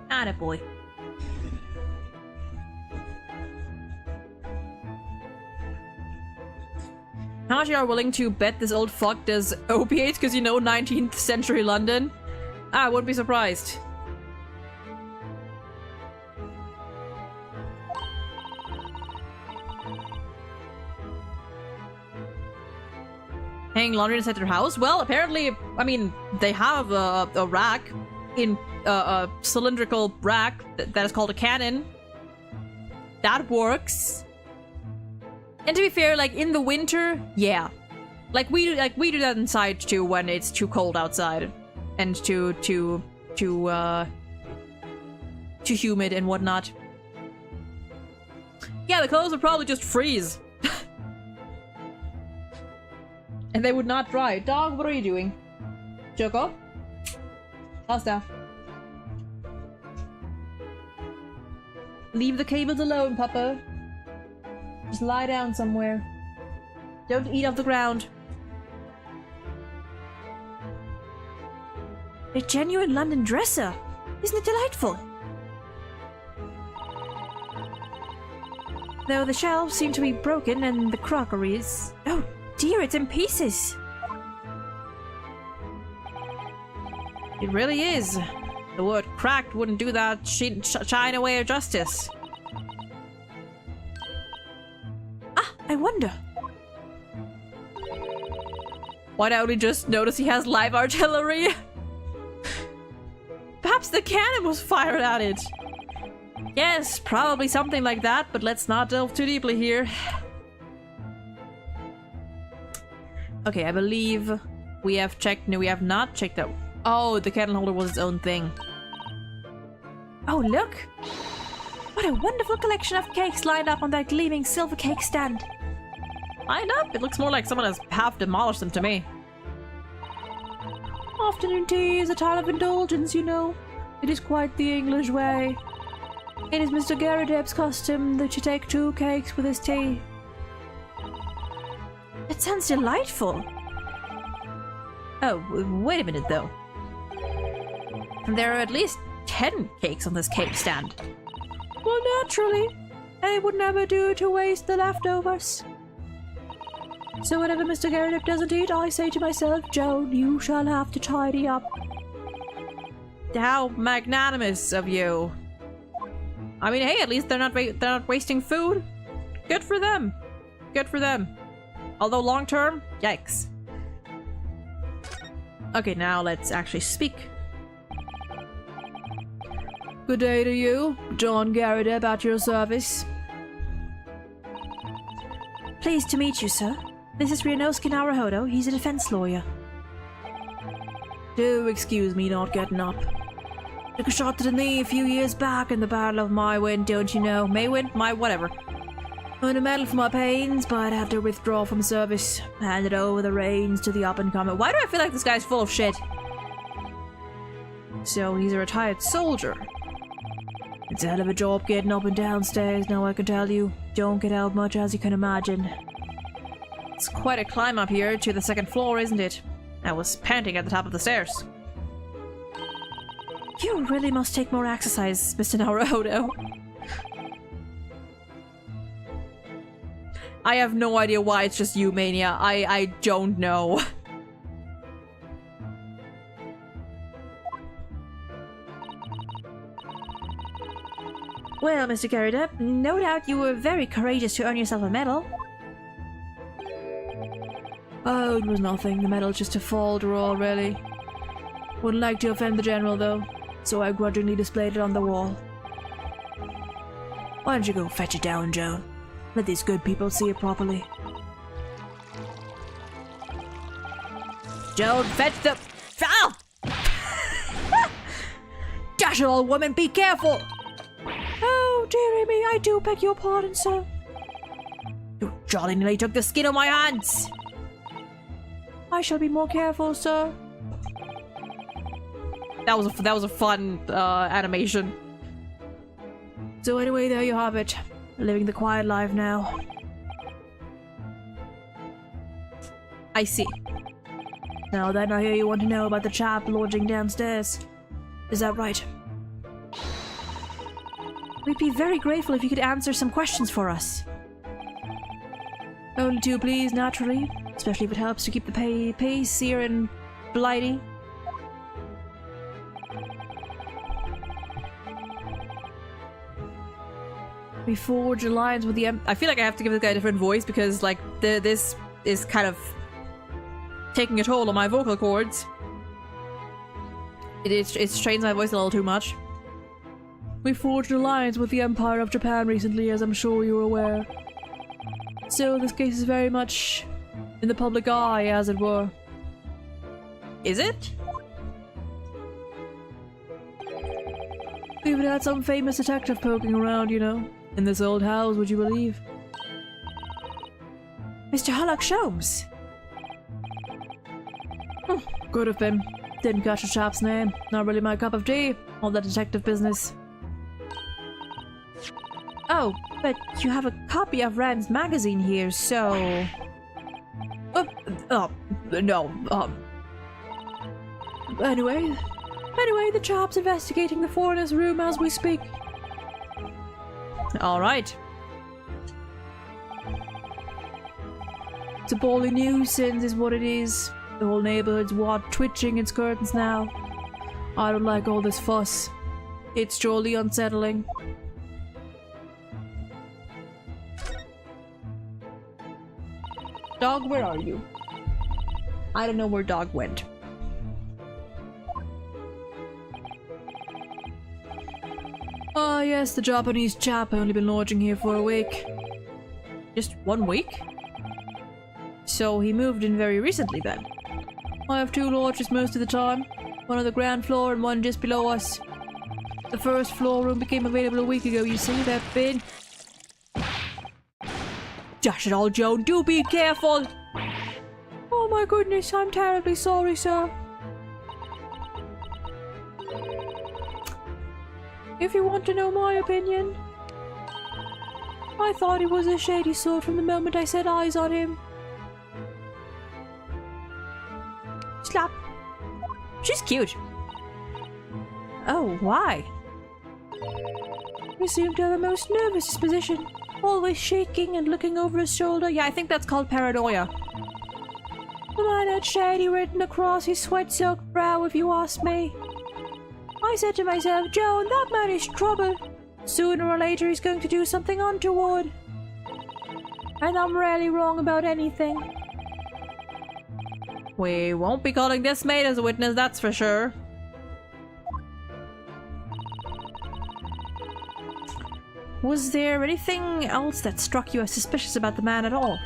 Attaboy. How much are you willing to bet this old fuck does opiates because you know 19th century London? I wouldn't be surprised. Hanging laundry inside their house? Well, apparently, I mean, they have a rack in a cylindrical rack that is called a cannon. That works. And to be fair, like in the winter, yeah, like we do that inside too when it's too cold outside and too humid and whatnot. Yeah, the clothes would probably just freeze. And they would not dry. Dog, what are you doing? Choco? How's that? Leave the cables alone, Papa. Just lie down somewhere. Don't eat off the ground. A genuine London dresser. Isn't it delightful? Though the shelves seem to be broken and the crockery is... Oh dear, it's in pieces. It really is. The word cracked wouldn't do that china way of justice. Ah, I wonder. Why don't we just notice he has live artillery? Perhaps the cannon was fired at it. Yes, probably something like that, but let's not delve too deeply here. Okay, I believe we have checked. No, we have not checked out. Oh, the candle holder was its own thing. Oh, look! What a wonderful collection of cakes lined up on that gleaming silver cake stand. Lined up? It looks more like someone has half demolished them to me. Afternoon tea is a time of indulgence, you know. It is quite the English way. It is Mr. Garrideb's custom that you take 2 cakes with his tea. That sounds delightful. Oh, wait a minute though. There are at least 10 cakes on this cake stand. Well, naturally. And it would never do to waste the leftovers. So whenever Mr. Garrideb doesn't eat, I say to myself, Joan, you shall have to tidy up. How magnanimous of you. I mean, hey, at least they're not wasting food. Good for them. Good for them. Although long term, yikes. Okay, now let's actually speak. Good day to you, John Garrideb at your service. Pleased to meet you, sir. This is Ryunosuke Naruhodo. He's a defense lawyer. Do excuse me not getting up. Took a shot to the knee a few years back in the Battle of Maiwin, don't you know? Maywin? My whatever. Earned a medal for my pains, but had to withdraw from service. Handed over the reins to the up-and-comer. Why do I feel like this guy's full of shit? So he's a retired soldier. It's a hell of a job getting up and downstairs, now I can tell you. Don't get out much, as you can imagine. It's quite a climb up here to the 2nd floor, isn't it? I was panting at the top of the stairs. You really must take more exercise, Mr. Naruhodo. I have no idea why it's just you, Mania. I don't know. Well, Mr. Garrideb, no doubt you were very courageous to earn yourself a medal. Oh, it was nothing. The medal's just a folderol, really. Wouldn't like to offend the general, though, so I grudgingly displayed it on the wall. Why don't you go fetch it down, Joan? Let these good people see it properly. Joan, fetch the... Ow! Dash it, old woman, be careful! Oh, dearie me, I do beg your pardon, sir. You jolly nearly took the skin on my hands! I shall be more careful, sir. That was a fun animation. So anyway, there you have it. Living the quiet life now. I see. Now then, I hear you want to know about the chap lodging downstairs. Is that right? We'd be very grateful if you could answer some questions for us. Only 2, please, naturally. Especially if it helps to keep the pace here in Blighty. We forge alliance with the I feel like I have to give this guy a different voice because, like, this is kind of taking a toll on my vocal cords. It strains my voice a little too much. We forged an alliance with the Empire of Japan recently, as I'm sure you're aware. So this case is very much in the public eye, as it were. Is it? We even had some famous detective poking around, you know. In this old house, would you believe? Mr. Harlock Sholmes. Could have been. Didn't catch the chap's name. Not really my cup of tea. All that detective business. Oh, but you have a copy of Rand's magazine here, so... No. Anyway, Anyway, the chap's investigating the foreigner's room as we speak. Alright. It's a bally nuisance is what it is. The whole neighborhood's twitching its curtains now. I don't like all this fuss. It's truly unsettling. Dog, where are you? I don't know where dog went. Ah, yes, the Japanese chap only been lodging here for a week. Just 1 week? So he moved in very recently then. I have 2 lodges most of the time. One on the ground floor and one just below us. The first floor room became available a week ago, you see. They've been... Dash it all, Joan, do be careful! Oh my goodness, I'm terribly sorry, sir. If you want to know my opinion, I thought he was a shady sort from the moment I set eyes on him. Slap. She's cute. Oh, why? He seemed to have a most nervous disposition, always shaking and looking over his shoulder. Yeah, I think that's called paranoia. The man had shady written across his sweat-soaked brow, if you ask me. I said to myself, Joan, that man is trouble. Sooner or later he's going to do something untoward. And I'm rarely wrong about anything. We won't be calling this maid as a witness, that's for sure. Was there anything else that struck you as suspicious about the man at all?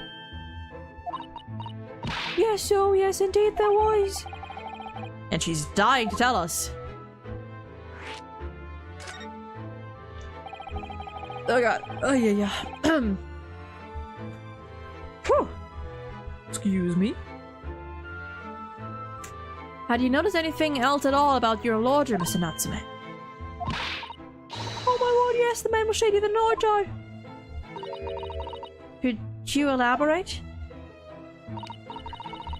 Yes, oh yes, indeed there was. And she's dying to tell us. Oh god, oh yeah. Whew. Excuse me. Had you noticed anything else at all about your lodger, Mr. Natsume? Oh my word, yes, the man was shady than Naruto. Could you elaborate?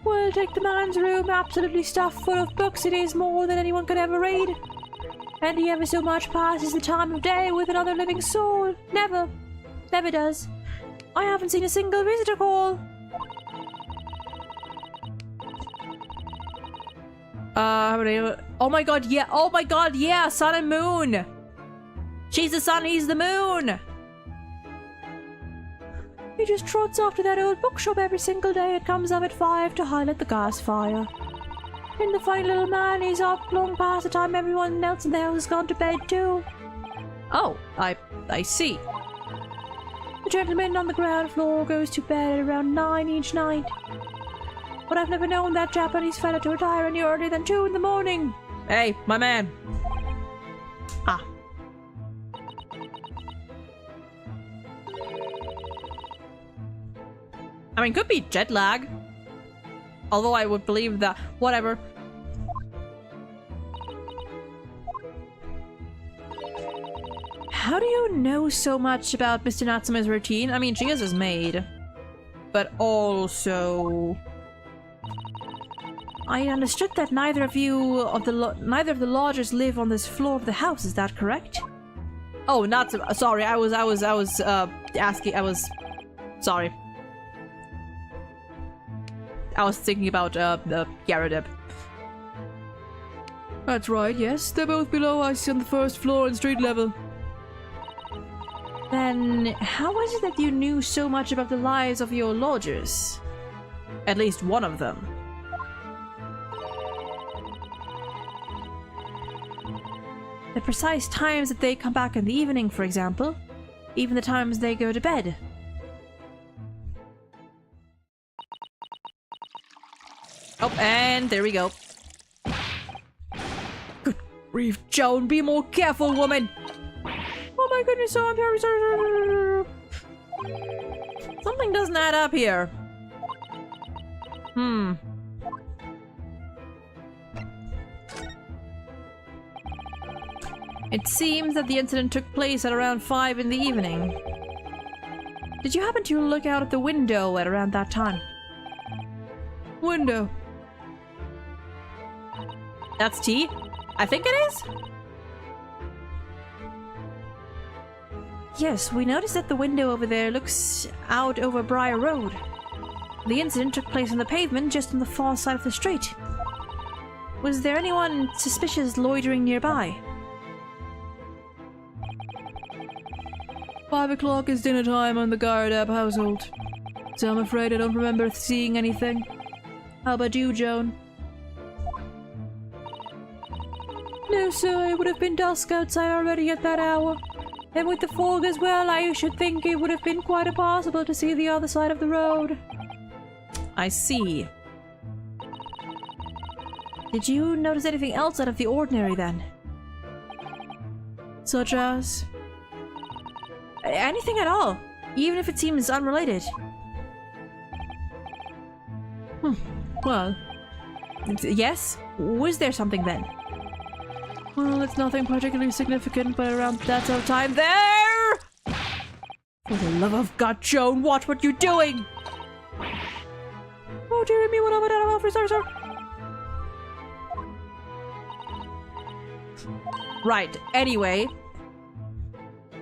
Well, take the man's room, absolutely stuffed full of books. It is more than anyone could ever read. And he ever so much passes the time of day with another living soul. Never. Never does. I haven't seen a single visitor call. Oh my god, yeah, oh my god, yeah, sun and moon! She's the sun, he's the moon! He just trots off to that old bookshop every single day and comes up at 5 to highlight the gas fire. And the funny little man, he's up long past the time everyone else in the house has gone to bed too. Oh, I see. The gentleman on the ground floor goes to bed at around 9 each night. But I've never known that Japanese fella to retire any earlier than 2 in the morning. Hey, my man. Ah. I mean, could be jet lag. Although I would believe that. Whatever. How do you know so much about Mr. Natsume's routine? I mean, she is his maid. But also... I understood that neither of the lodgers live on this floor of the house. Is that correct? Oh, not so, sorry. I was asking. Sorry. I was thinking about the Yaradeb. That's right. Yes, they're both below us on the first floor and street level. Then, how was it that you knew so much about the lives of your lodgers? At least one of them. The precise times that they come back in the evening, for example. Even the times they go to bed. Oh, and there we go. Good grief, Joan, be more careful, woman! Oh my goodness, oh, I'm very sorry. Something doesn't add up here. It seems that the incident took place at around 5 in the evening. Did you happen to look out at the window at around that time? Window. That's T? I think it is? Yes, we noticed that the window over there looks out over Briar Road. The incident took place on the pavement just on the far side of the street. Was there anyone suspicious loitering nearby? 5 o'clock is dinner time on the Garadab household, so I'm afraid I don't remember seeing anything. How about you, Joan? No, sir, it would have been dusk outside already at that hour. And with the fog as well, I should think it would have been quite impossible to see the other side of the road. I see. Did you notice anything else out of the ordinary then? Such as? Anything at all, even if it seems unrelated. Well, yes? Was there something then? Well, it's nothing particularly significant, but around that sort of time there! For the love of God, Joan, watch what you're doing! Oh, dear me, what about that officer, sir? Right, anyway.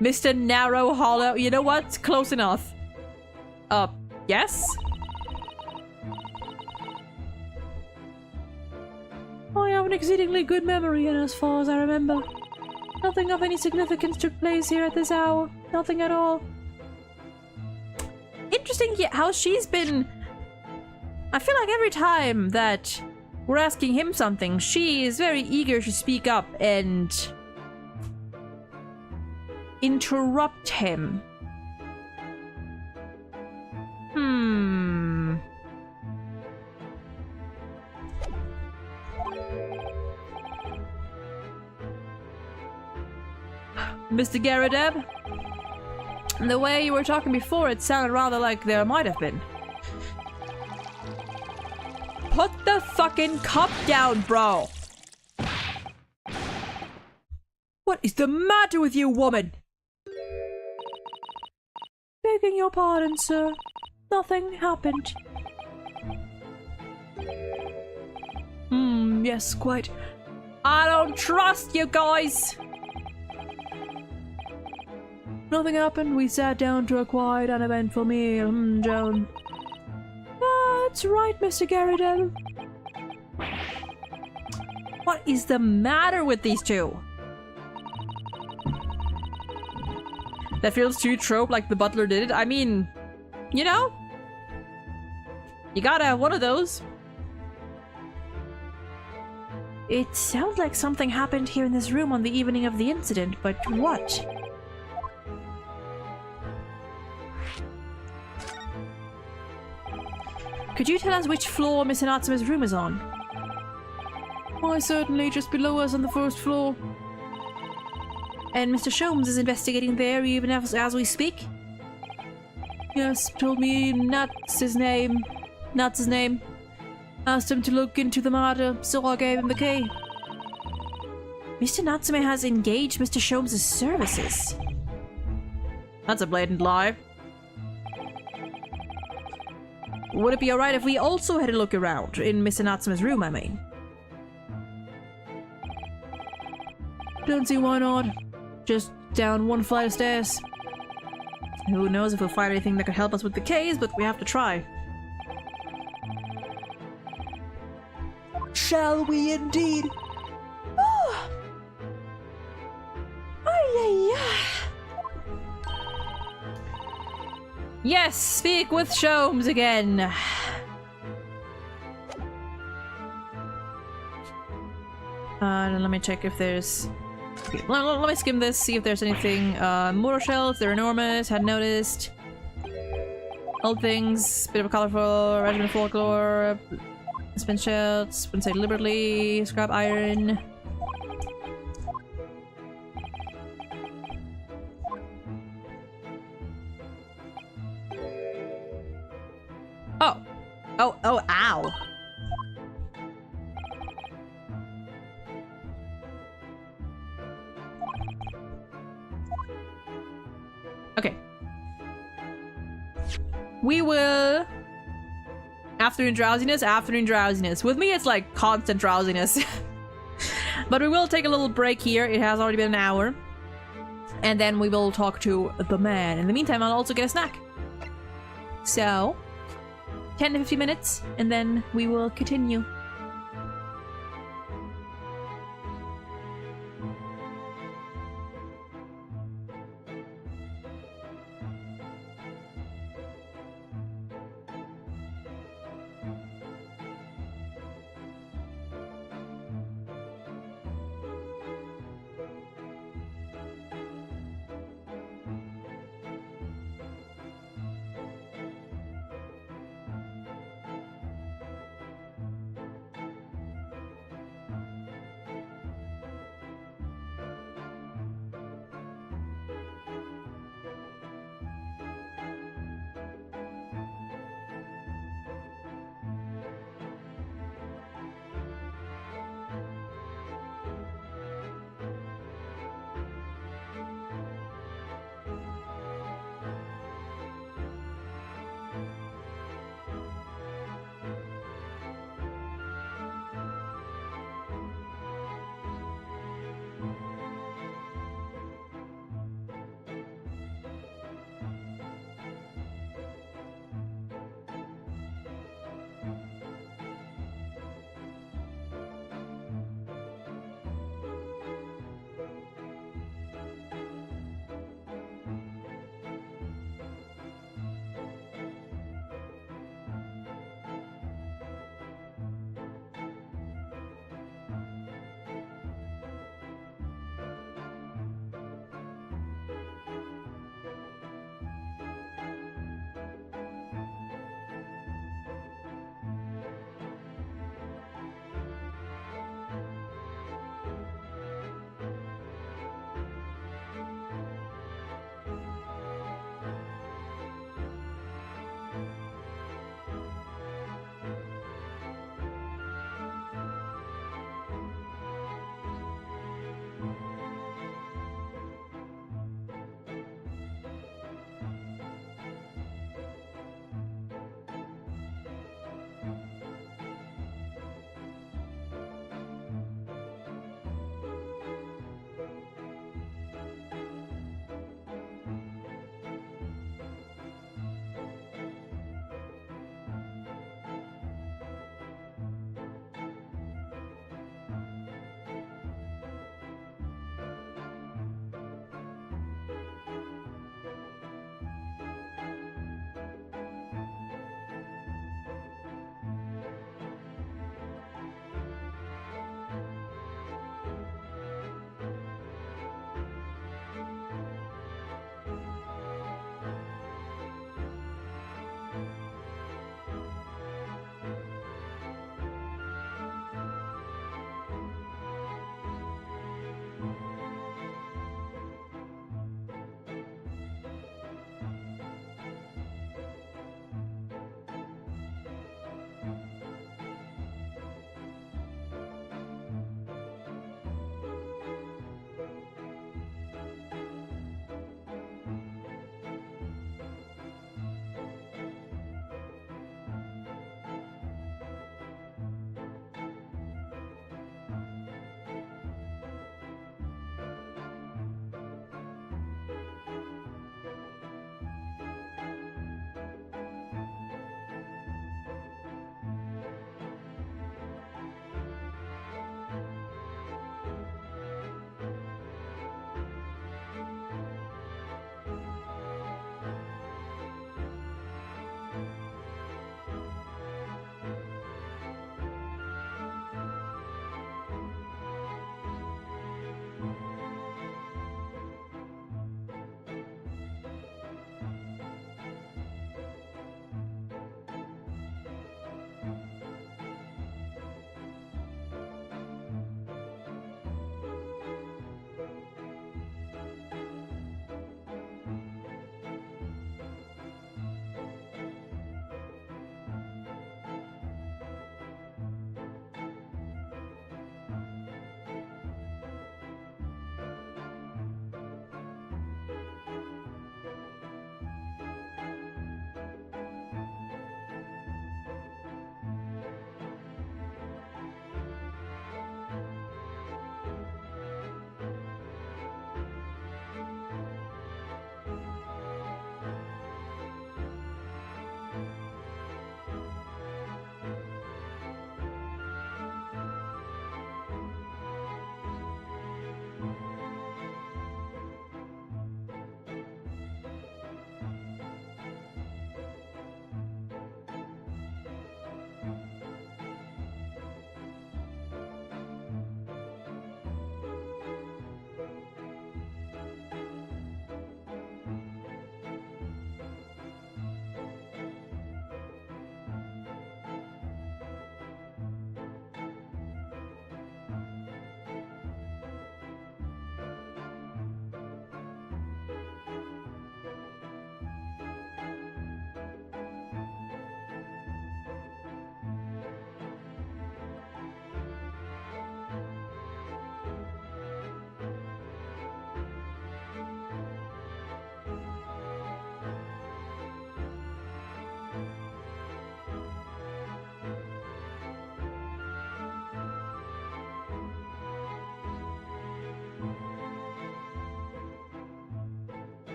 Mr. Narrow Hollow, you know what? Close enough. Yes? I have an exceedingly good memory, and as far as I remember, nothing of any significance took place here at this hour. Nothing at all. Interesting how she's been... I feel like every time that we're asking him something, she is very eager to speak up and interrupt him. Mr. Garadeb? The way you were talking before, it sounded rather like there might have been. Put the fucking cup down, bro! What is the matter with you, woman? Begging your pardon, sir. Nothing happened. Yes, quite. I don't trust you guys! Nothing happened. We sat down to a quiet, uneventful meal. Joan. That's right, Mr. Garadell. What is the matter with these two? That feels too trope like the butler did it. I mean, you know? You gotta have one of those. It sounds like something happened here in this room on the evening of the incident, but what? Could you tell us which floor Miss Natsume's room is on? Why, certainly, just below us on the first floor. And Mr. Sholmes is investigating there even as we speak? Yes, told me Nat's his name. Asked him to look into the matter, so I gave him the key. Mr. Natsume has engaged Mr. Sholmes' services. That's a blatant lie. Would it be alright if we also had a look around in Mr. Natsume's room, I mean? Don't see why not. Just down one flight of stairs. Who knows if we'll find anything that could help us with the case, but we have to try. Shall we indeed? Oh. Yes, speak with Sholmes again. Let me check if there's... Okay, let me skim this, see if there's anything. Motor shells, they're enormous, hadn't noticed. Old things, bit of a colorful, regiment folklore. Spin shells, wouldn't say deliberately. Scrap iron. Oh, ow. Okay. We will... Afternoon drowsiness. With me, it's like constant drowsiness. But we will take a little break here. It has already been an hour. And then we will talk to the man. In the meantime, I'll also get a snack. So, 10 to 15 minutes, and then we will continue.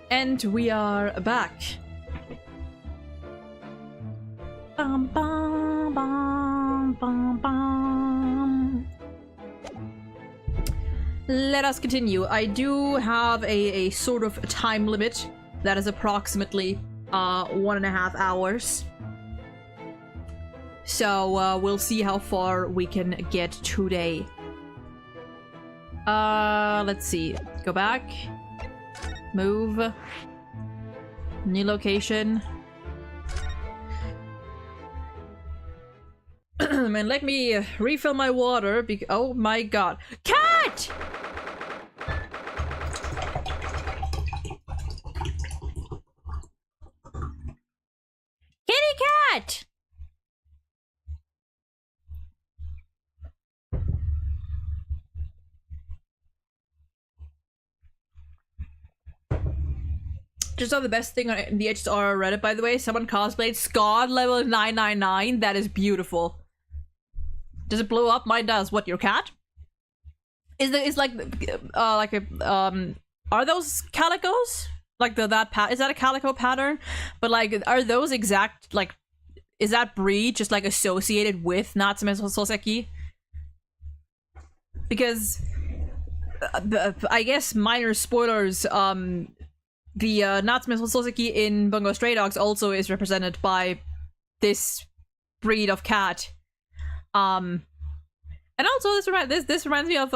And we are back. Bum, bum, bum, bum, bum. Let us continue. I do have a sort of time limit that is approximately 1.5 hours. So we'll see how far we can get today. Let's see. Go back. Move. New location. Man, let me refill my water. Oh my god. Cat! Kitty cat! Just saw the best thing on the HSR Reddit, by the way. Someone cosplayed Scott level 999. That is beautiful. Does it blow up? Mine does. What, your cat? Are those calicos? Like is that a calico pattern? But like, are those exact, like, is that breed just like associated with Natsume Soseki? Because, I guess minor spoilers, the Natsume Soseki in Bungo Stray Dogs also is represented by this breed of cat. And also this reminds me of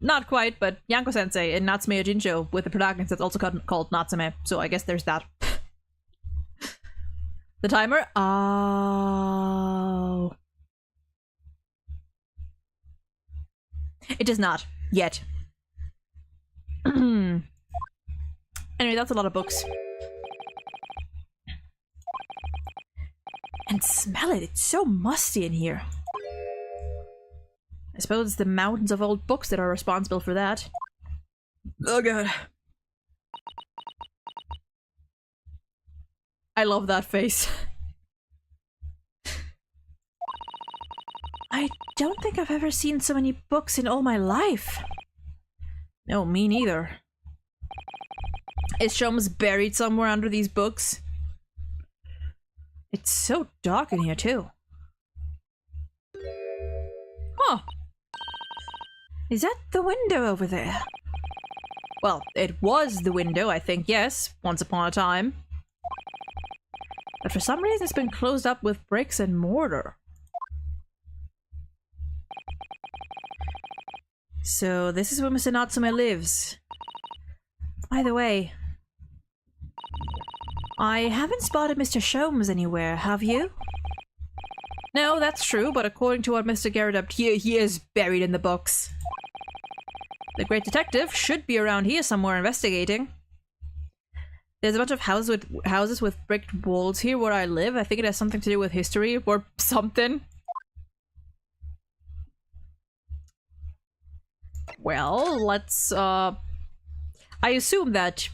not quite, but Yanko Sensei in Natsume Jincho with the protagonist that's also called Natsume. So I guess there's that. The timer. Oh. It does not yet. Anyway, that's a lot of books. And smell it, it's so musty in here. I suppose it's the mountains of old books that are responsible for that. Oh god. I love that face. I don't think I've ever seen so many books in all my life. No, me neither. Is Shomes buried somewhere under these books? It's so dark in here too. Huh. Is that the window over there? Well, it was the window, I think, yes, once upon a time. But for some reason it's been closed up with bricks and mortar. So this is where Mr. Natsume lives. By the way, I haven't spotted Mr. Shomes anywhere, have you? No, that's true, but according to what Mr. Garrett up here, he is buried in the books. The great detective should be around here somewhere investigating. There's a bunch of houses with brick walls here where I live. I think it has something to do with history or something. Well, let's I assume that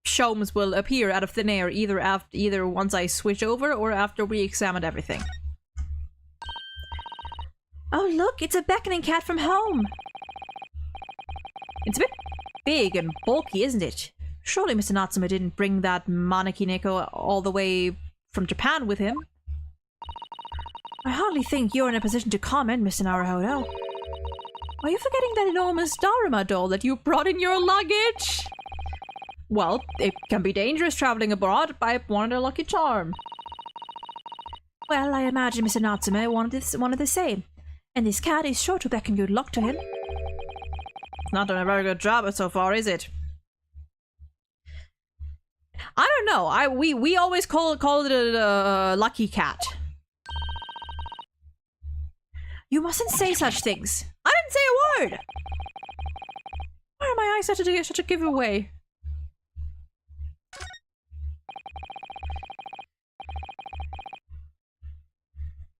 Shomes will appear out of thin air either once I switch over or after we examined everything. Oh look, it's a beckoning cat from home! It's a bit big and bulky, isn't it? Surely Mr. Natsume didn't bring that Maneki Neko all the way from Japan with him. I hardly think you're in a position to comment, Mr. Naruhodo. Are you forgetting that enormous Daruma doll that you brought in your luggage? Well, it can be dangerous traveling abroad, but I wanted a lucky charm. Well, I imagine Mr. Natsume wanted the same, and this cat is sure to beckon good luck to him. Not done a very good job so far, is it? I don't know. We always called it a lucky cat. You mustn't say such things. I didn't say a word. Why are my eyes such a giveaway?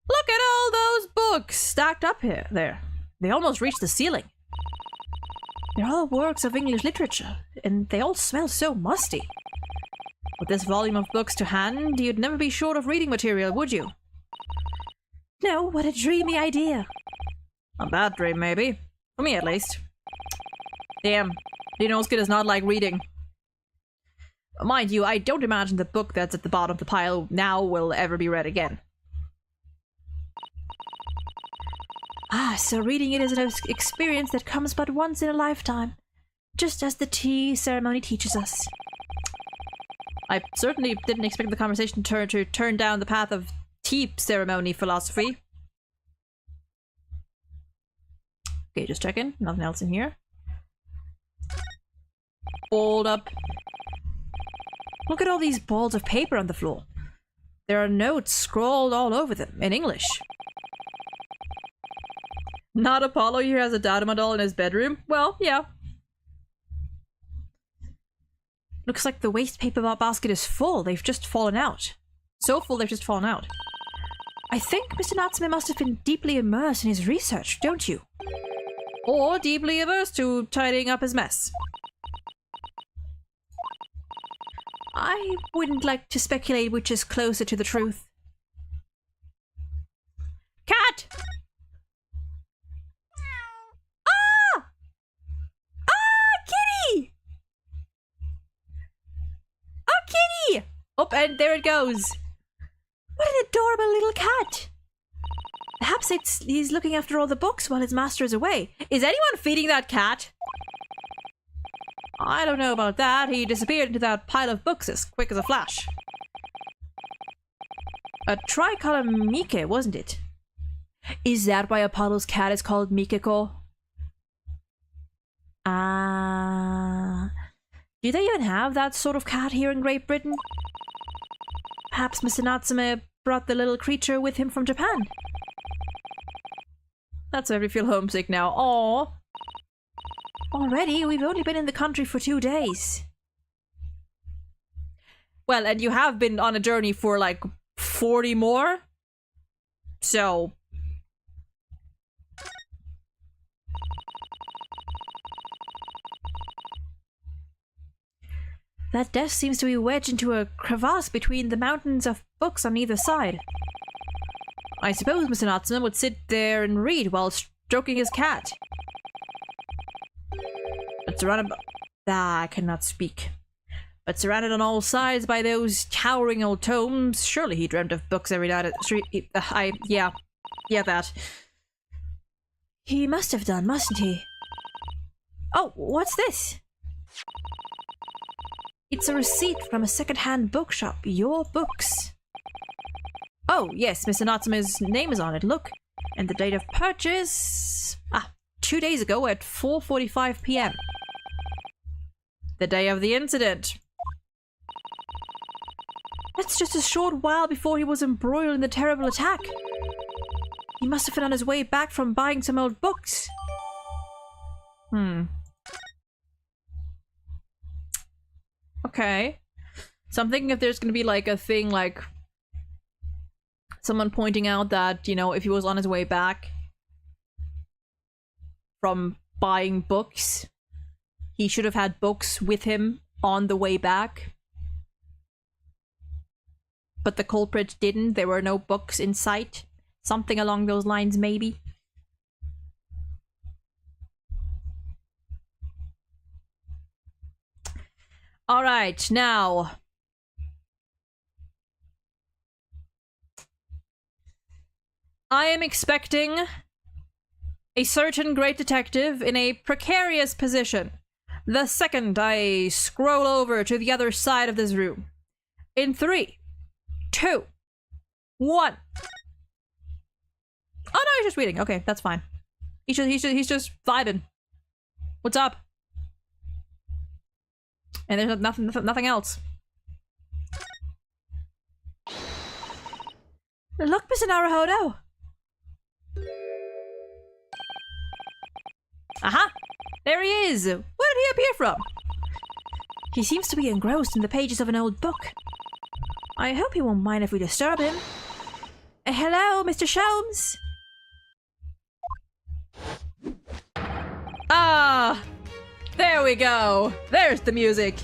Look at all those books stacked up there. They almost reach the ceiling. They're all works of English literature, and they all smell so musty. With this volume of books to hand, you'd never be short of reading material, would you? No, what a dreamy idea. A bad dream, maybe. For me, at least. Damn. Inosuke does not like reading. Mind you, I don't imagine the book that's at the bottom of the pile now will ever be read again. Ah, so reading it is an experience that comes but once in a lifetime. Just as the tea ceremony teaches us. I certainly didn't expect the conversation to turn down the path of tea ceremony philosophy. Okay, just checking. Nothing else in here. Fold up. Look at all these balls of paper on the floor. There are notes scrawled all over them in English. Not Apollo here has a Dadama doll in his bedroom? Well, yeah. Looks like the waste paper basket is full. They've just fallen out. So full they've just fallen out. I think Mr. Natsume must have been deeply immersed in his research, don't you? Or deeply averse to tidying up his mess. I wouldn't like to speculate which is closer to the truth. Cat! Ah! Ah, kitty! Oh, kitty! Oh, and there it goes. What an adorable little cat! Perhaps he's looking after all the books while his master is away. Is anyone feeding that cat? I don't know about that. He disappeared into that pile of books as quick as a flash. A tricolor Mike, wasn't it? Is that why Apollo's cat is called Mikeko? Ah. Do they even have that sort of cat here in Great Britain? Perhaps Mr. Natsume brought the little creature with him from Japan. That's made me feel homesick now. Aww. Already? We've only been in the country for 2 days. Well, and you have been on a journey for like 40 more? So... That desk seems to be wedged into a crevasse between the mountains of books on either side. I suppose Mr. Natsume would sit there and read while stroking his cat. But surrounded by... I cannot speak. But surrounded on all sides by those towering old tomes, surely he dreamt of books every night at the street. Yeah, that. He must have done, mustn't he? Oh, what's this? It's a receipt from a second-hand bookshop. Your books. Oh, yes, Mr. Natsume's name is on it, look. And the date of purchase... 2 days ago at 4:45 p.m. The day of the incident. That's just a short while before he was embroiled in the terrible attack. He must have been on his way back from buying some old books. Okay. So I'm thinking if there's gonna be like a thing like someone pointing out that, you know, if he was on his way back from buying books, he should have had books with him on the way back. But the culprit didn't. There were no books in sight. Something along those lines, maybe. Alright, now... I am expecting a certain great detective in a precarious position the second I scroll over to the other side of this room. In 3, 2, 1. Oh no, he's just reading. Okay, that's fine. He's just vibing. What's up? And there's nothing else. Look, Mr. Naruhodo. Aha! There he is! Where did he appear from? He seems to be engrossed in the pages of an old book. I hope he won't mind if we disturb him. Hello, Mr. Sholmes? Ah! There we go! There's the music!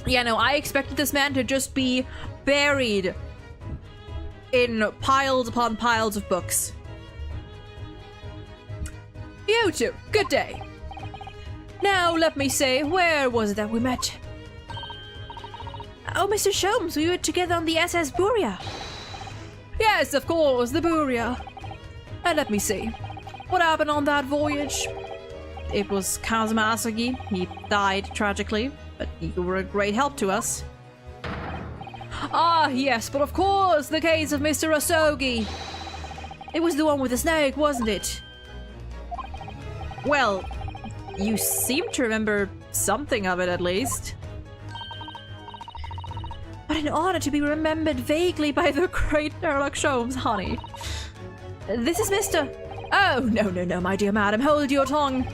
Yeah, no, I expected this man to just be buried in piles upon piles of books. You too. Good day. Now, let me say, where was it that we met? Oh, Mr. Sholmes, we were together on the SS Buria. Yes, of course, the Buria. And let me see, what happened on that voyage? It was Kazuma Asagi. He died tragically, but you were a great help to us. Ah, yes, but of course, the case of Mr. Asogi. It was the one with the snake, wasn't it? Well, you seem to remember something of it at least. What an honor to be remembered vaguely by the great Sherlock Sholmes, honey. This is Mr. Oh, no, my dear madam, hold your tongue.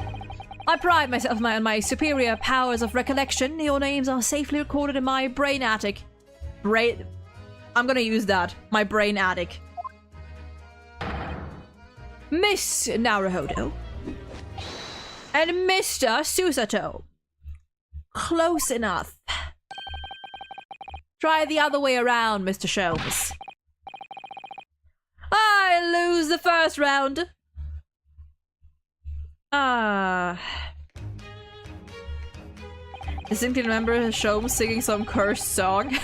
I pride myself on my superior powers of recollection. Your names are safely recorded in my brain attic. I'm gonna use that. My brain attic. Miss Naruhodo. And Mr. Susato. Close enough. Try the other way around, Mr. Sholmes. I lose the first round. Distinctly remember Sholmes singing some cursed song.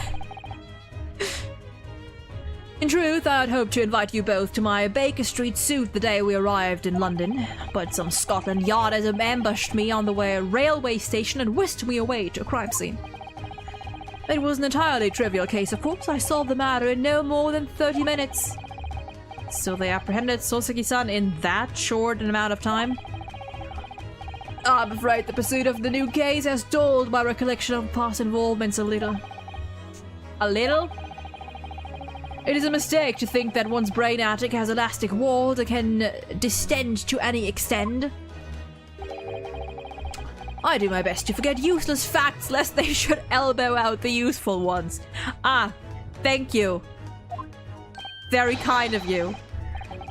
In truth, I'd hoped to invite you both to my Baker Street suite the day we arrived in London, but some Scotland Yarders ambushed me on the railway station and whisked me away to a crime scene. It was an entirely trivial case, of course. I solved the matter in no more than 30 minutes. So they apprehended Soseki-san in that short an amount of time? I'm afraid the pursuit of the new case has dulled my recollection of past involvements a little. A little? It is a mistake to think that one's brain attic has elastic walls that can distend to any extent. I do my best to forget useless facts lest they should elbow out the useful ones. Ah, thank you. Very kind of you.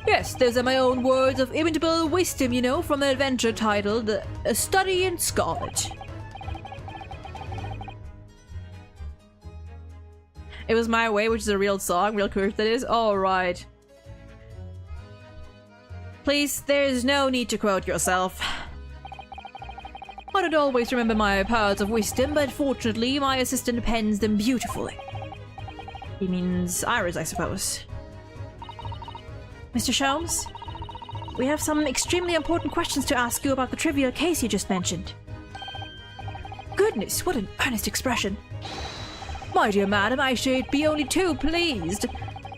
Yes, those are my own words of imitable wisdom, you know, from an adventure titled A Study in Scarlet. It Was My Way, which is a real song, real course that is. Alright. Please, there's no need to quote yourself. I don't always remember my powers of wisdom, but fortunately my assistant pens them beautifully. He means Iris, I suppose. Mr. Sholmes, we have some extremely important questions to ask you about the trivial case you just mentioned. Goodness, what an earnest expression. My dear madam, I should be only too pleased.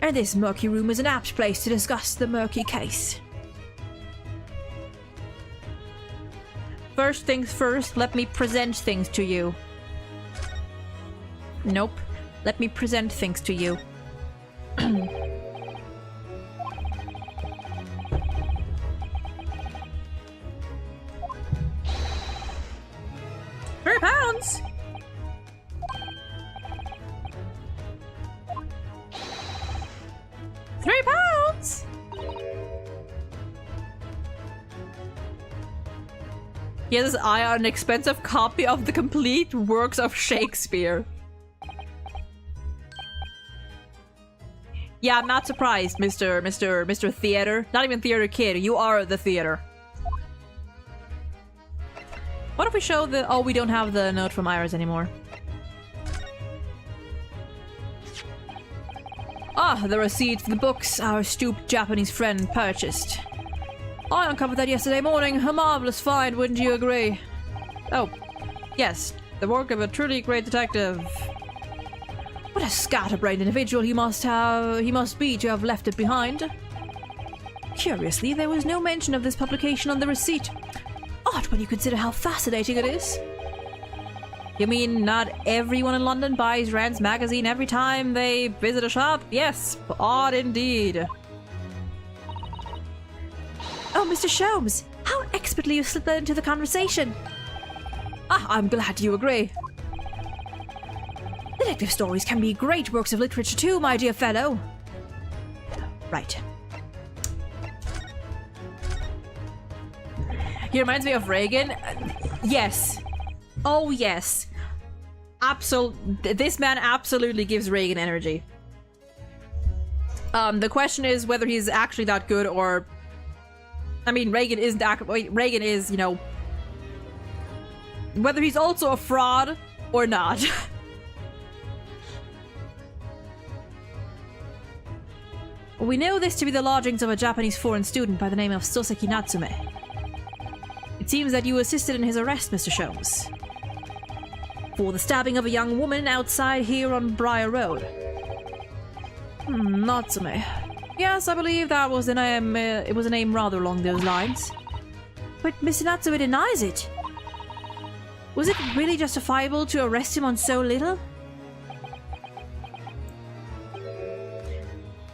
And this murky room is an apt place to discuss the murky case. First things first, let me present things to you. Nope. Let me present things to you. £3! £3! He has his eye on an expensive copy of the complete works of Shakespeare. Yeah, I'm not surprised, Mr. Theater. Not even theater kid, you are the theater. What if we show the... Oh, we don't have the note from Iris anymore. Ah, the receipt for the books our stooped Japanese friend purchased. I uncovered that yesterday morning. A marvelous find, wouldn't you agree? Oh, yes. The work of a truly great detective. What a scatterbrained individual he must be to have left it behind. Curiously, there was no mention of this publication on the receipt. Odd when you consider how fascinating it is. You mean not everyone in London buys Rand's magazine every time they visit a shop? Yes, odd indeed. Oh, Mr. Sholmes, how expertly you slipped that into the conversation. Ah, I'm glad you agree. Detective stories can be great works of literature too, my dear fellow. Right. He reminds me of Reagan. Yes. Oh, yes. This man absolutely gives Reagan energy. The question is whether he's actually that good or I mean, Reagan isn't Reagan is, you know, whether he's also a fraud or not. We know this to be the lodgings of a Japanese foreign student by the name of Soseki Natsume. It seems that you assisted in his arrest, Mr. Sholmes, for the stabbing of a young woman outside here on Briar Road. Natsume. Yes, I believe that was the name. It was a name rather along those lines. But Mr. Natsume denies it. Was it really justifiable to arrest him on so little?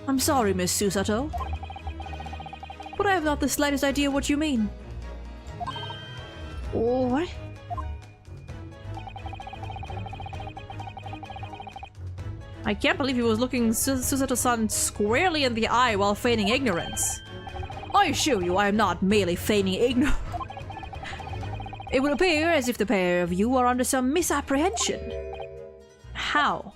I'm sorry, Miss Susato, but I have not the slightest idea what you mean. Oh, what? I can't believe he was looking Susato-san squarely in the eye while feigning ignorance. I assure you I am not merely feigning ignorance. It would appear as if the pair of you are under some misapprehension. How?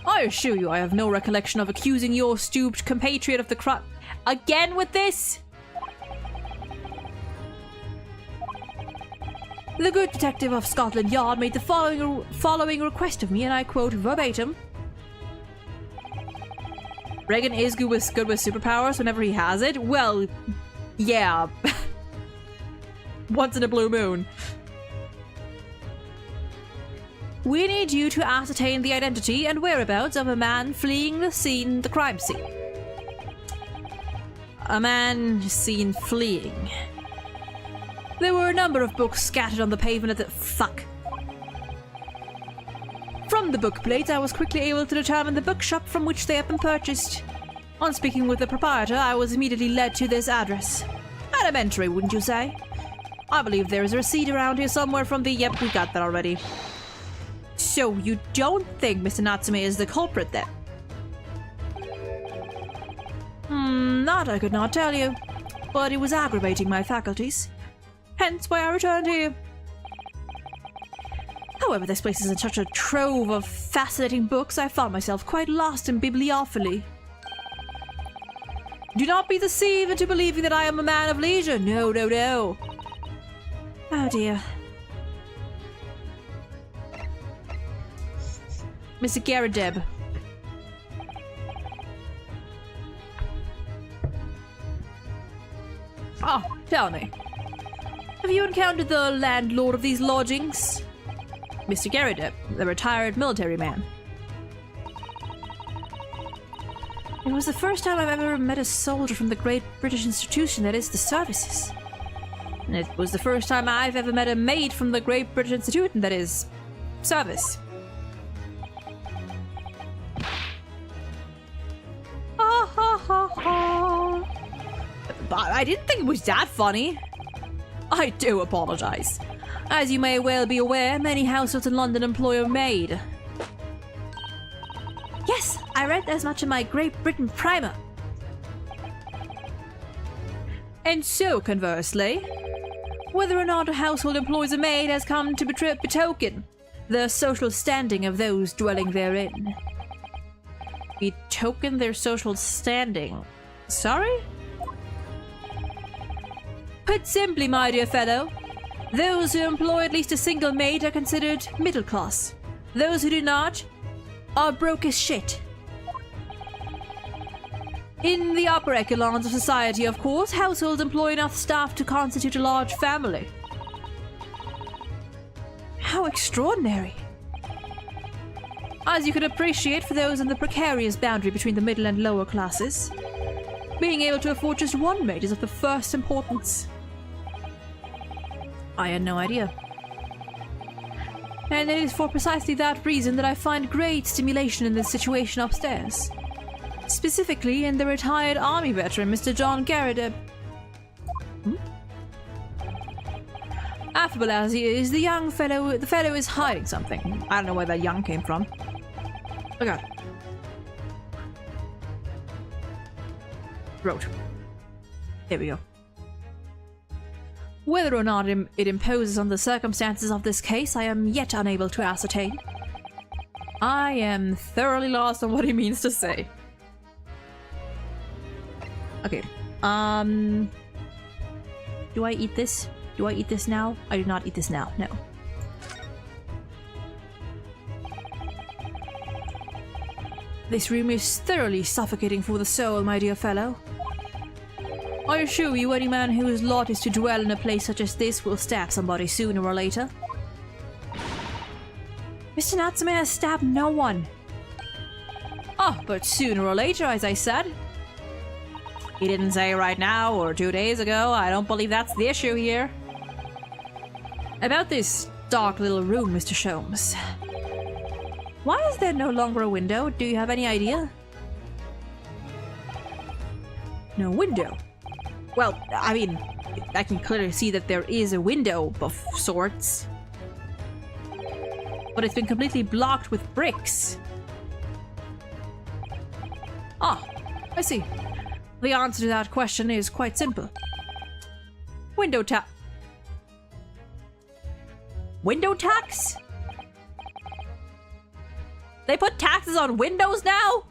I assure you I have no recollection of accusing your stooped compatriot of the crime. Again with this? The good detective of Scotland Yard made the following request of me, and I quote verbatim. Reagan is good with superpowers whenever he has it? Well, yeah. Once in a blue moon. We need you to ascertain the identity and whereabouts of a man fleeing the crime scene. A man seen fleeing. There were a number of books scattered on the pavement at the fuck. From the book plates, I was quickly able to determine the bookshop from which they had been purchased. On speaking with the proprietor, I was immediately led to this address. Elementary, wouldn't you say? I believe there is a receipt around here somewhere from the... Yep, we got that already. So, you don't think Mr. Natsume is the culprit then? That I could not tell you. But it was aggravating my faculties. Hence why I returned here. However, this place is in such a trove of fascinating books, I found myself quite lost in bibliophily. Do not be deceived into believing that I am a man of leisure. No, no, no. Oh dear. Mr. Garadeb. Oh, tell me. Have you encountered the landlord of these lodgings? Mr. Garadeb, the retired military man. It was the first time I've ever met a soldier from the great British institution that is the services. And it was the first time I've ever met a maid from the great British institution that is service. Ha ha ha ha. I didn't think it was that funny. I do apologize. As you may well be aware, many households in London employ a maid. Yes, I read as much in my Great Britain primer. And so, conversely, whether or not a household employs a maid has come to betoken the social standing of those dwelling therein. Betoken their social standing? Sorry? Put simply, my dear fellow, those who employ at least a single maid are considered middle class. Those who do not are broke as shit. In the upper echelons of society, of course, households employ enough staff to constitute a large family. How extraordinary. As you can appreciate, for those in the precarious boundary between the middle and lower classes, being able to afford just one maid is of the first importance. I had no idea. And it is for precisely that reason that I find great stimulation in this situation upstairs. Specifically in the retired army veteran, Mr. John Garadeb. Affable as he is, the fellow is hiding something. I don't know where that young came from. Okay. Wrote. There we go. Whether or not it imposes on the circumstances of this case, I am yet unable to ascertain. I am thoroughly lost on what he means to say. Okay, Do I eat this? Do I eat this now? I do not eat this now, no. This room is thoroughly suffocating for the soul, my dear fellow. I assure you, any man whose lot is to dwell in a place such as this will stab somebody sooner or later. Mr. Natsume has stabbed no one. Oh, but sooner or later, as I said. He didn't say right now or 2 days ago. I don't believe that's the issue here. About this dark little room, Mr. Sholmes. Why is there no longer a window? Do you have any idea? No window? Well, I mean, I can clearly see that there is a window of sorts. But it's been completely blocked with bricks. Ah, I see. The answer to that question is quite simple. Window tax. Window tax? They put taxes on windows now?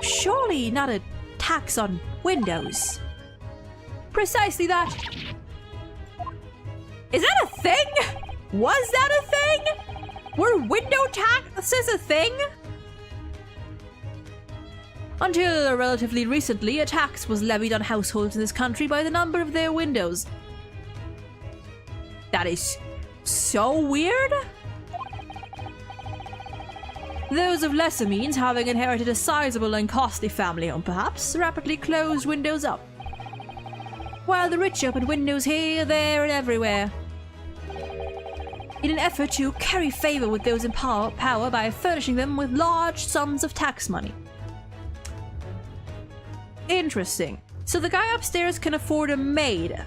Surely not a tax on windows. Precisely that. Is that a thing? Was that a thing? Were window taxes a thing? Until relatively recently, a tax was levied on households in this country by the number of their windows. That is so weird. Those of lesser means, having inherited a sizable and costly family home perhaps, rapidly closed windows up, while the rich opened windows here, there, and everywhere, in an effort to curry favor with those in power by furnishing them with large sums of tax money. Interesting. So the guy upstairs can afford a maid,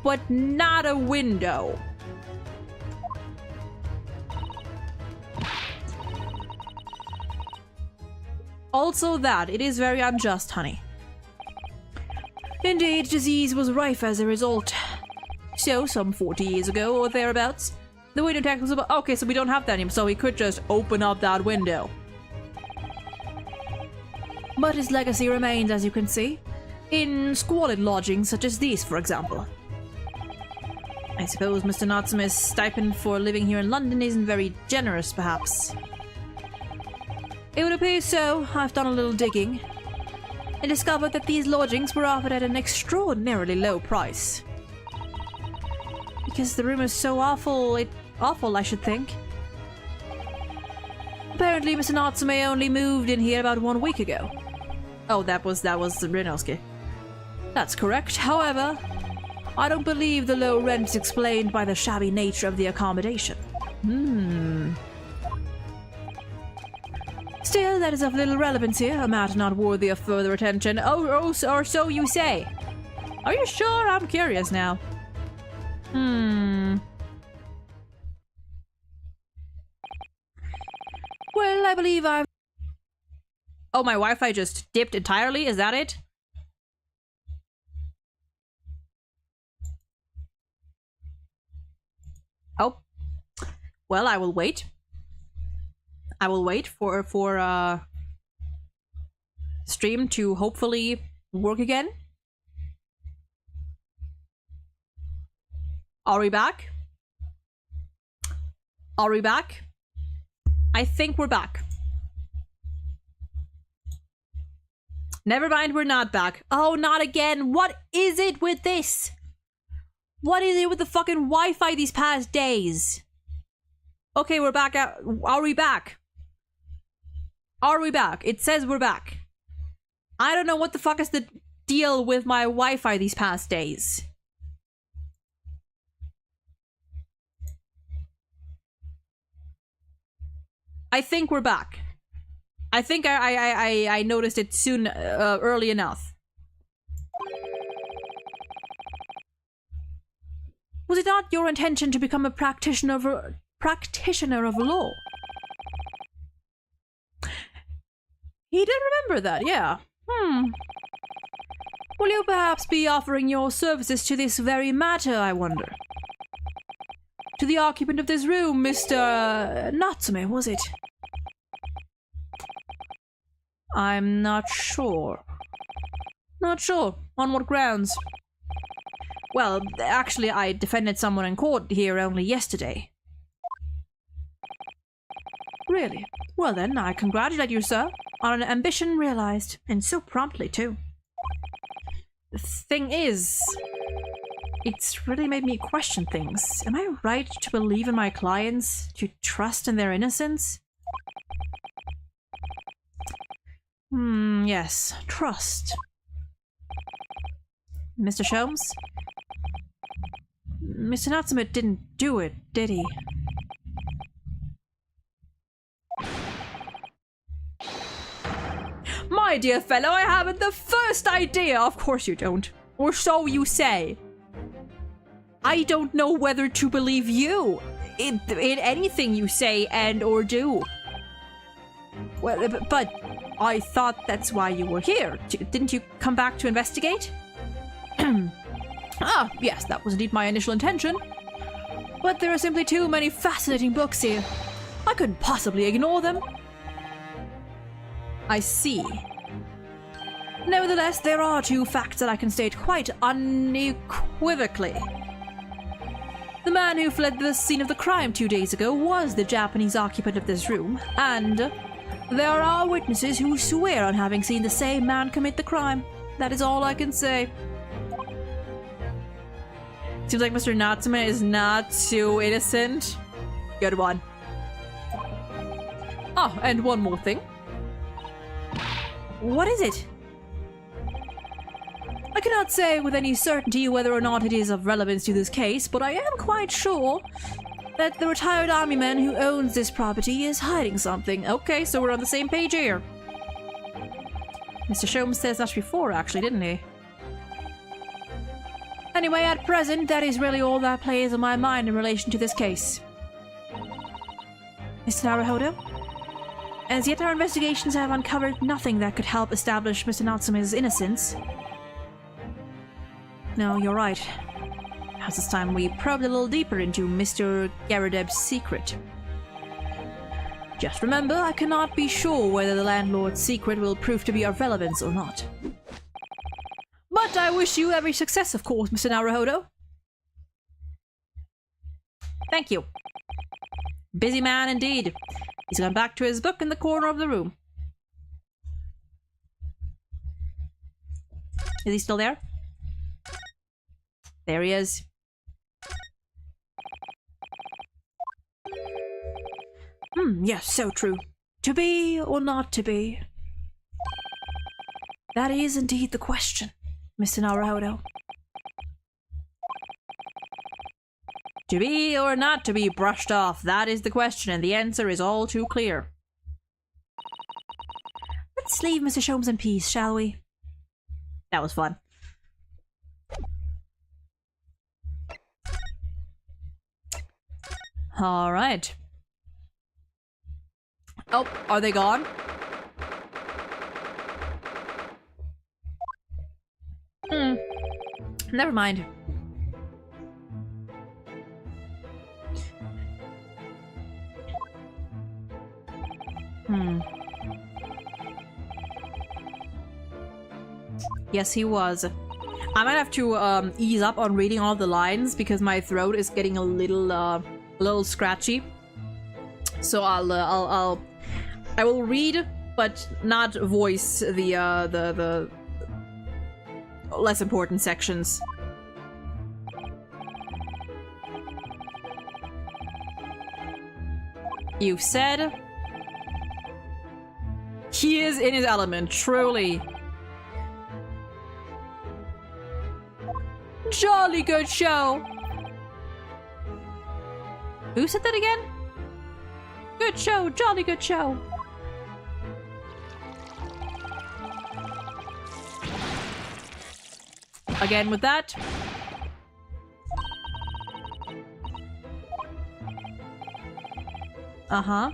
but not a window. Also that, it is very unjust, honey. Indeed, disease was rife as a result. So, some 40 years ago or thereabouts, the window tax was about— okay, so we don't have that anymore, so he could just open up that window. But his legacy remains, as you can see, in squalid lodgings such as these, for example. I suppose Mr. Natsume's stipend for living here in London isn't very generous, perhaps. It would appear so. I've done a little digging and discovered that these lodgings were offered at an extraordinarily low price. Because the room is so awful, I should think. Apparently, Mr. Natsume only moved in here about 1 week ago. Oh, that was Rinowski. That's correct. However, I don't believe the low rent is explained by the shabby nature of the accommodation. Still, that is of little relevance here, a matter not worthy of further attention. Or so you say. Are you sure? I'm curious now. Well, I believe I've— oh, my Wi-Fi just dipped entirely? Is that it? Oh. Well, I will wait. I will wait for stream to hopefully work again. Are we back? Are we back? I think we're back. Never mind, we're not back. Oh, not again. What is it with this? What is it with the fucking Wi-Fi these past days? Okay, we're back. Are we back? Are we back? It says we're back. I don't know what the fuck is the deal with my Wi-Fi these past days. I think we're back. I think I noticed it soon, early enough. Was it not your intention to become a practitioner of law? He did remember that, yeah. Will you perhaps be offering your services to this very matter, I wonder? To the occupant of this room, Mr. Natsume, was it? I'm not sure. Not sure. On what grounds? Well, actually, I defended someone in court here only yesterday. Really? Well then, I congratulate you, sir, on an ambition realized, and so promptly, too. The thing is, it's really made me question things. Am I right to believe in my clients? To trust in their innocence? Yes, trust. Mr. Sholmes? Mr. Natsume didn't do it, did he? My dear fellow, I haven't the first idea! Of course you don't. Or so you say. I don't know whether to believe you in anything you say and or do. Well, but I thought that's why you were here. Didn't you come back to investigate? Ah, yes, that was indeed my initial intention. But there are simply too many fascinating books here. I couldn't possibly ignore them. I see. Nevertheless, there are two facts that I can state quite unequivocally. The man who fled the scene of the crime 2 days ago was the Japanese occupant of this room, and there are witnesses who swear on having seen the same man commit the crime. That is all I can say. Seems like Mr. Natsume is not too innocent. Good one. Oh, and one more thing. What is it? I cannot say with any certainty whether or not it is of relevance to this case, but I am quite sure that the retired army man who owns this property is hiding something. Okay, so we're on the same page here. Mr. Sholmes says that before, actually, didn't he? Anyway, at present, that is really all that plays on my mind in relation to this case. Mr. Naruhodo? As yet, our investigations have uncovered nothing that could help establish Mr. Natsume's innocence. No, you're right. Perhaps it's time we probed a little deeper into Mr. Garadeb's secret. Just remember, I cannot be sure whether the landlord's secret will prove to be of relevance or not. But I wish you every success, of course, Mr. Naruhodo. Thank you. Busy man indeed. He's gone back to his book in the corner of the room. Is he still there? There he is. Yes, so true. To be or not to be? That is indeed the question, Mr. Naruhodo. To be or not to be brushed off, that is the question, and the answer is all too clear. Let's leave Mr. Sholmes in peace, shall we? That was fun. Alright. Oh, are they gone? Never mind. Yes, he was. I might have to ease up on reading all the lines because my throat is getting a little scratchy. So I will read, but not voice the less important sections. You've said he is in his element, truly. Jolly good show. Who said that again? Good show, jolly good show. Again with that. Uh-huh.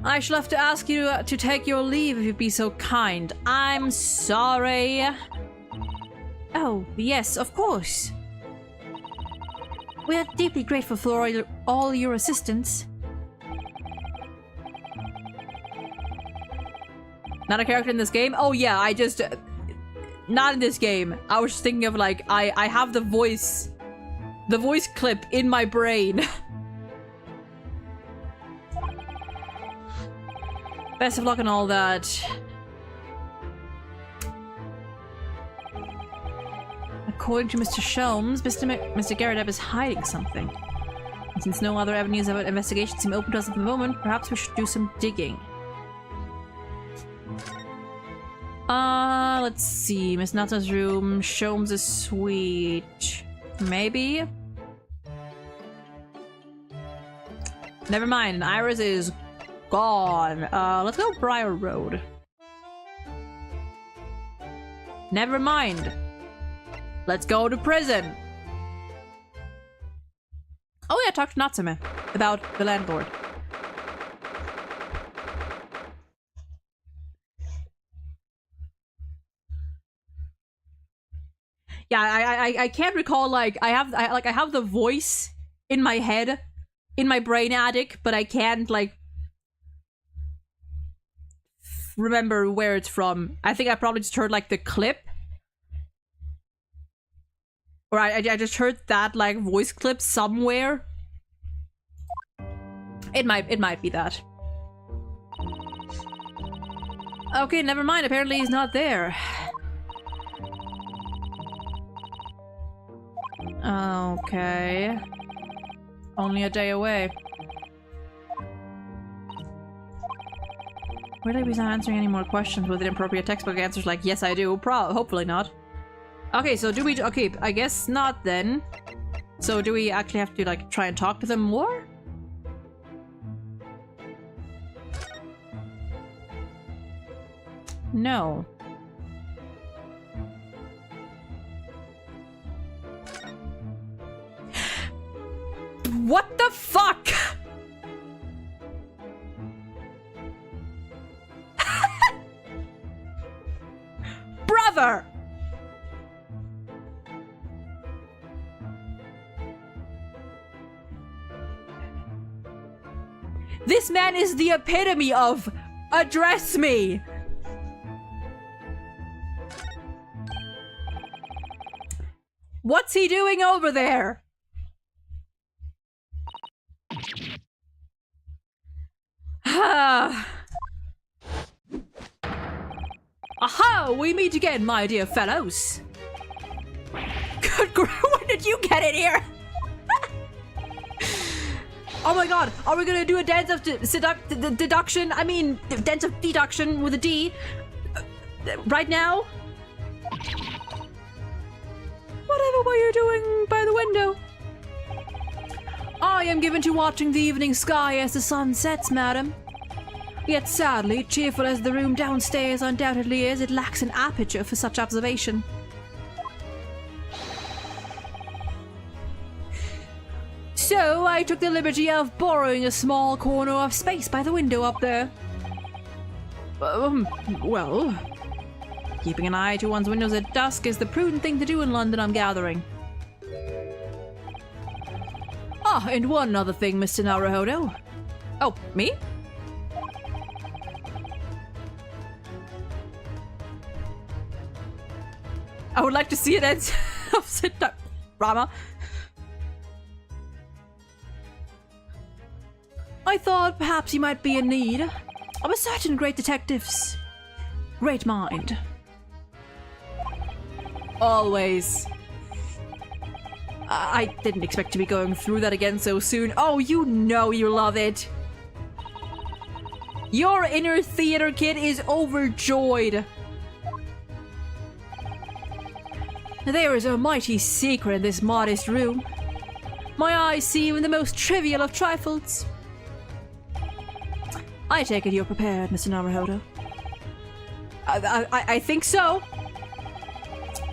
I shall have to ask you to take your leave if you'd be so kind. I'm sorry. Oh, yes, of course. We are deeply grateful for all your assistance. Not a character in this game? Oh yeah, I just... not in this game. I was just thinking of like, I have the voice clip in my brain. Best of luck and all that. According to Mr. Sholmes, Mr. Garrett is hiding something. And since no other avenues of investigation seem open to us at the moment, perhaps we should do some digging. Let's see. Miss Natsu's room, Sholmes' suite. Maybe? Never mind, Iris is gone. Let's go Briar Road. Never mind. Let's go to prison. Oh yeah, talk to Natsume about the landlord. Yeah, I can't recall, like, I have the voice in my head, in my brain attic, but I can't, like, remember where it's from. I think I probably just heard, like, the clip. Or I just heard that, like, voice clip somewhere. It might be that. Okay, never mind. Apparently he's not there. Okay. Only a day away. Really, he's not answering any more questions with inappropriate textbook answers like, yes I do. Hopefully not. Okay, so do we- okay, I guess not then. So do we actually have to, like, try and talk to them more? No. What the fuck? Brother! This man is the epitome of address me. What's he doing over there? Aha! We meet again, my dear fellows. Good grief, when did you get in here? Oh my god, are we gonna do a dance of deduction? I mean, dance of deduction with a D. Right now? Whatever were you doing by the window? I am given to watching the evening sky as the sun sets, madam. Yet sadly, cheerful as the room downstairs undoubtedly is, it lacks an aperture for such observation. So I took the liberty of borrowing a small corner of space by the window up there. Well, keeping an eye to one's windows at dusk is the prudent thing to do in London, I'm gathering. Ah, and one other thing, Mr. Naruhodo. Oh, me? I would like to see it end of sit-down Rama. I thought perhaps you might be in need of a certain great detective's great mind. Always. I didn't expect to be going through that again so soon. Oh, you know you love it. Your inner theater kid is overjoyed. There is a mighty secret in this modest room. My eyes see even the most trivial of trifles. I take it you're prepared, Mr. Naruhodo. I think so.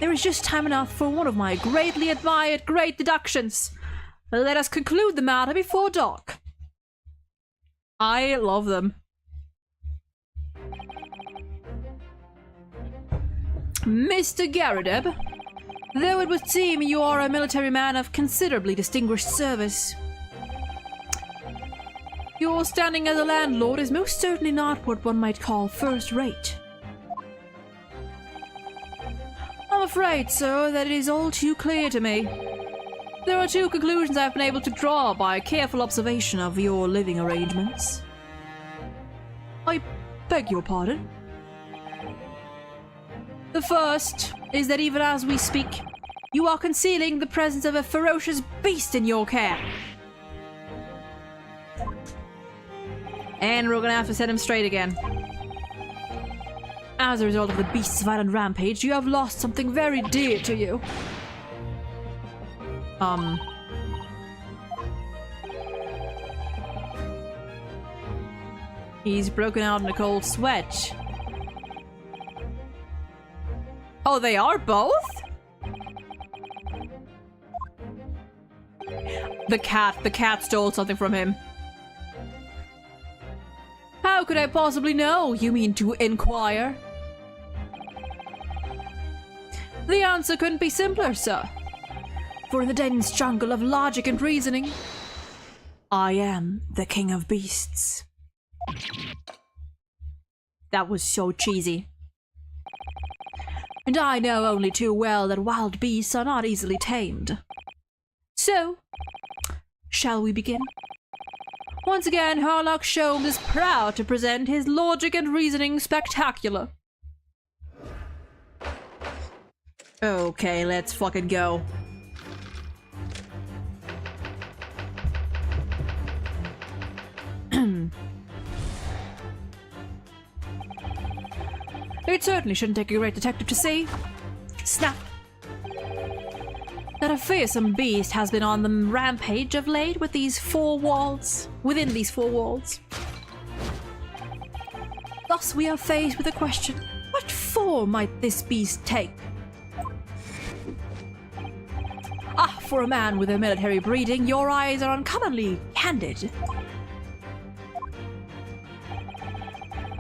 There is just time enough for one of my greatly admired great deductions. Let us conclude the matter before dark. I love them. Mr. Garrideb, Though it would seem you are a military man of considerably distinguished service, your standing as a landlord is most certainly not what one might call first-rate. I'm afraid, sir, that it is all too clear to me. There are two conclusions I've been able to draw by careful observation of your living arrangements. I beg your pardon? The first is that even as we speak, you are concealing the presence of a ferocious beast in your care. And we're gonna have to set him straight again. As a result of the beast's violent rampage, you have lost something very dear to you. He's broken out in a cold sweat. Oh, they are both? The cat stole something from him. How could I possibly know? You mean to inquire? The answer couldn't be simpler, sir. For in the dense jungle of logic and reasoning, I am the king of beasts. That was so cheesy. And I know only too well that wild beasts are not easily tamed. So, shall we begin? Once again, Harlock Sholmes is proud to present his logic and reasoning spectacular. Okay, let's fucking go. It certainly shouldn't take a great detective to see, snap, that a fearsome beast has been on the rampage of late within these four walls. Thus we are faced with a question: what form might this beast take? Ah, for a man with a military breeding, your eyes are uncommonly candid.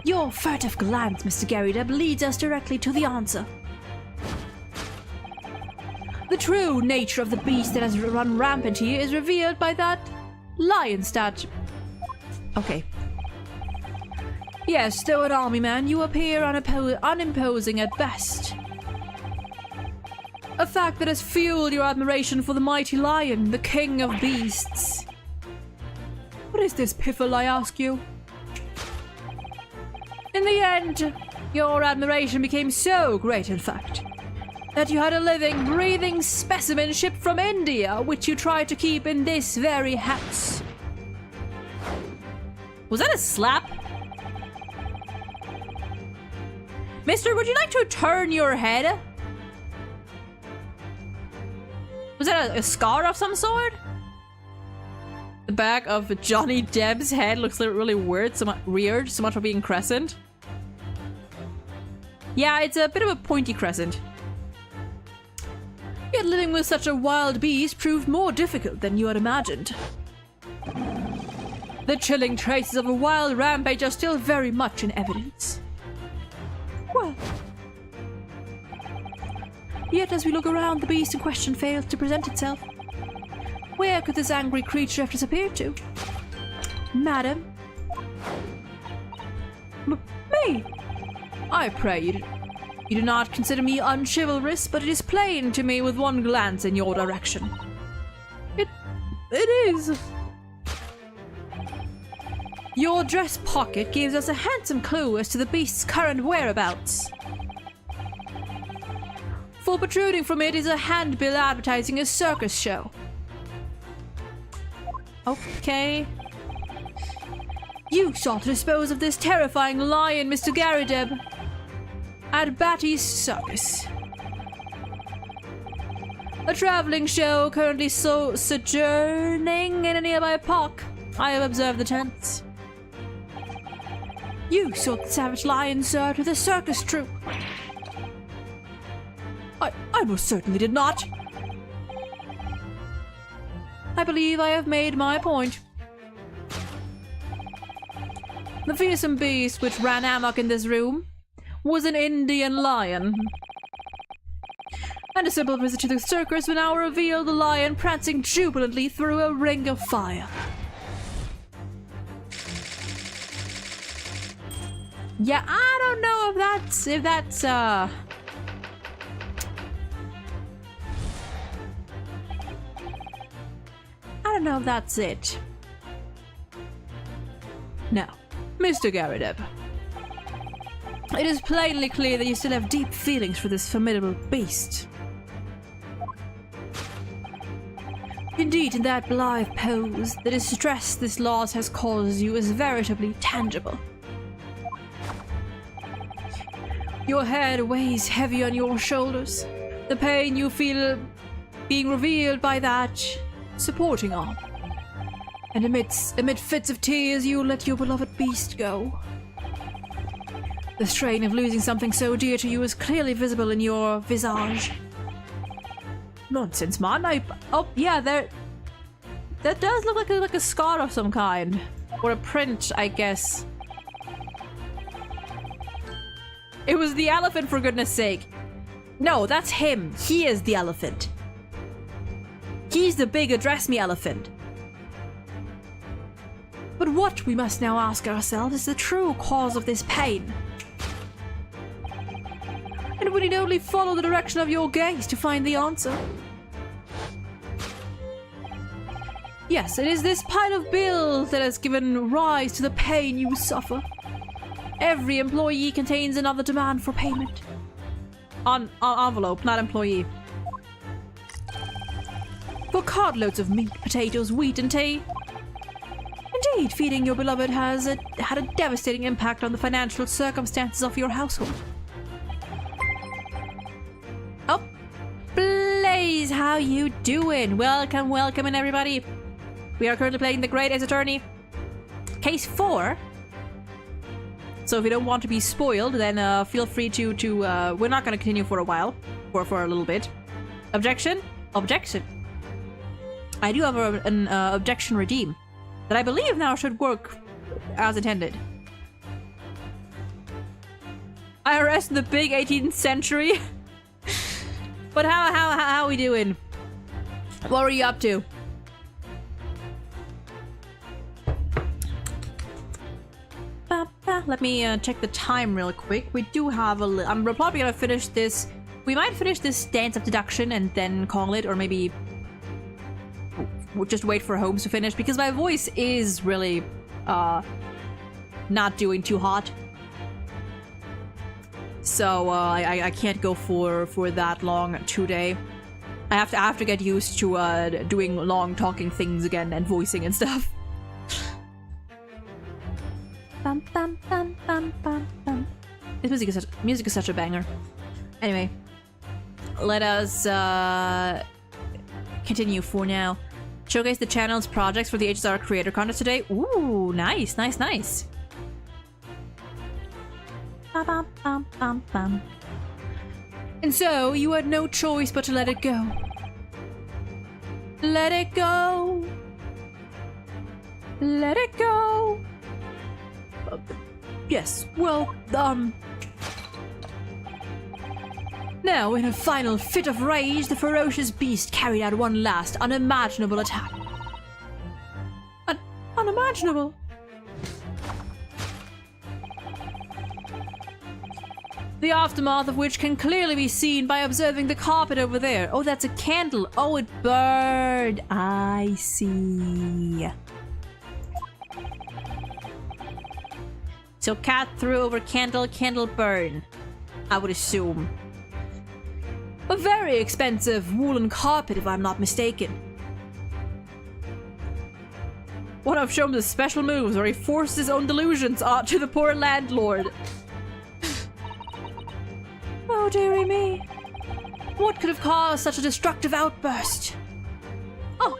Your furtive glance, Mr. Garrydeb, leads us directly to the answer. The true nature of the beast that has run rampant here is revealed by that lion statue. Okay. Yes, though an army man, you appear unimposing at best. A fact that has fueled your admiration for the mighty lion, the king of beasts. What is this piffle, I ask you? In the end, your admiration became so great, in fact, that you had a living, breathing specimen shipped from India, which you tried to keep in this very house. Was that a slap? Mister, would you like to turn your head? Was that a scar of some sort? The back of Johnny Depp's head looks really weird, so much for being crescent. Yeah, it's a bit of a pointy crescent. Yet living with such a wild beast proved more difficult than you had imagined. The chilling traces of a wild rampage are still very much in evidence. Well, yet as we look around, the beast in question fails to present itself. Where could this angry creature have disappeared to? Madam? Me? I pray you do not consider me unchivalrous, but it is plain to me with one glance in your direction. It is. Your dress pocket gives us a handsome clue as to the beast's current whereabouts. For protruding from it is a handbill advertising a circus show. Okay. You sought to dispose of this terrifying lion, Mr. Garrydeb, at Batty's Circus. A traveling show currently sojourning in a nearby park. I have observed the tents. You sought the savage lion, sir, to the circus troupe. I most certainly did not. I believe I have made my point. The fearsome beast which ran amok in this room was an Indian lion. And a simple visit to the circus will now reveal the lion prancing jubilantly through a ring of fire. Yeah, I don't know if that's I don't know if that's it. Now, Mr. Garrideb, it is plainly clear that you still have deep feelings for this formidable beast. Indeed, in that blithe pose, the distress this loss has caused you is veritably tangible. Your head weighs heavy on your shoulders, the pain you feel being revealed by that supporting arm. And amid fits of tears, you let your beloved beast go. The strain of losing something so dear to you is clearly visible in your visage. Nonsense, man. Oh, yeah, that does look like a scar of some kind. Or a print, I guess. It was the elephant, for goodness sake. No, that's him. He is the elephant. He's the big address me elephant. But what we must now ask ourselves is the true cause of this pain. And we need only follow the direction of your gaze to find the answer. Yes, it is this pile of bills that has given rise to the pain you suffer. Every employee contains another demand for payment. On envelope, not employee. For cartloads of meat, potatoes, wheat, and tea. Indeed, feeding your beloved has had a devastating impact on the financial circumstances of your household. Oh, Blaze, how you doing? Welcome, welcome, and everybody. We are currently playing the Great Ace Attorney. Case 4. So if you don't want to be spoiled, then feel free to we're not going to continue for a while. For a little bit. Objection? Objection. I do have an objection redeem that I believe now should work as intended. IRS in the big 18th century? But how are we doing? What were you up to? Let me check the time real quick. We do have we're probably gonna finish this. We might finish this dance of deduction and then call it, or maybe we'll just wait for Holmes to finish, because my voice is really not doing too hot. So I can't go for that long today. I have to get used to doing long talking things again and voicing and stuff. Bum, bum, bum, bum, bum, bum. This music is such a banger. Anyway, let us continue for now. Showcase the channel's projects for the HSR Creator Contest today. Ooh, nice, nice, nice. Bum, bum, bum, bum, bum. And so, you had no choice but to let it go. Let it go. Let it go. Yes, well, Now, in a final fit of rage, the ferocious beast carried out one last unimaginable attack. Unimaginable? The aftermath of which can clearly be seen by observing the carpet over there. Oh, that's a candle. Oh, it burned. I see. So cat threw over candle, candle burn. I would assume. A very expensive woolen carpet, if I'm not mistaken. One of Sholmes' special moves where he forced his own delusions onto the poor landlord. Oh, dearie me. What could have caused such a destructive outburst? Oh.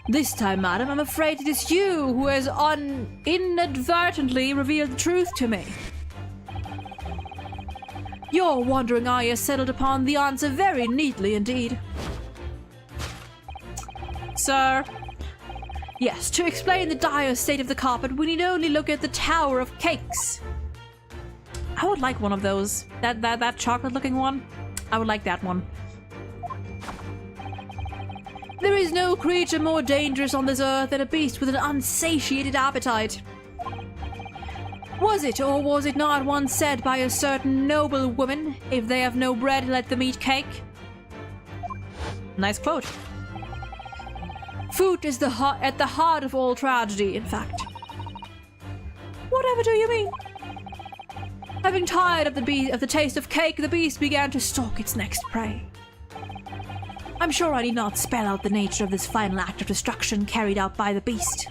This time, madam, I'm afraid it is you who has inadvertently revealed the truth to me. Your wandering eye has settled upon the answer very neatly indeed. Sir. Yes, to explain the dire state of the carpet, we need only look at the Tower of Cakes. I would like one of those. That chocolate-looking one. I would like that one. There is no creature more dangerous on this earth than a beast with an unsatiated appetite. Was it or was it not once said by a certain noble woman, if they have no bread, let them eat cake? Nice quote. Food is at the heart of all tragedy, in fact. Whatever do you mean? Having tired of the taste of cake, the beast began to stalk its next prey. I'm sure I need not spell out the nature of this final act of destruction carried out by the beast.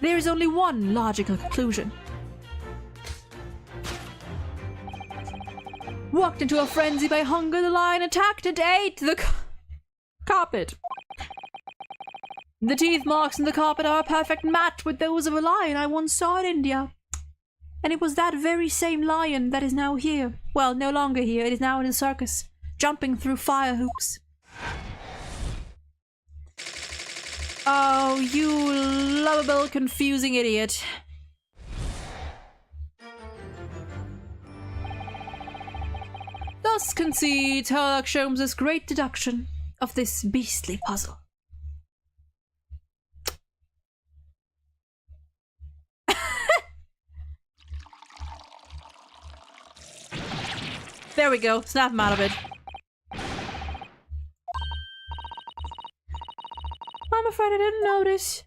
There is only one logical conclusion. Walked into a frenzy by hunger, the lion attacked and ate the carpet. The teeth marks in the carpet are a perfect match with those of a lion I once saw in India. And it was that very same lion that is now here. Well, no longer here, it is now in a circus, jumping through fire hoops. Oh, you lovable, confusing idiot. Thus concedes Sherlock Holmes' great deduction of this beastly puzzle. There we go, snap him out of it. I'm afraid I didn't notice.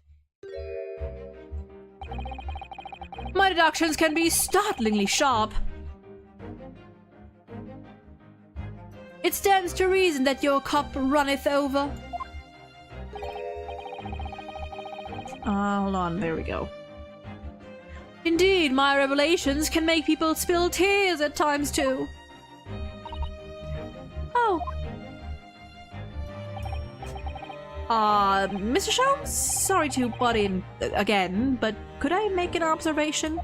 My deductions can be startlingly sharp. It stands to reason that your cup runneth over. Hold on, there we go. Indeed, my revelations can make people spill tears at times too. Oh. Mr. Sholmes, sorry to butt in again, but could I make an observation?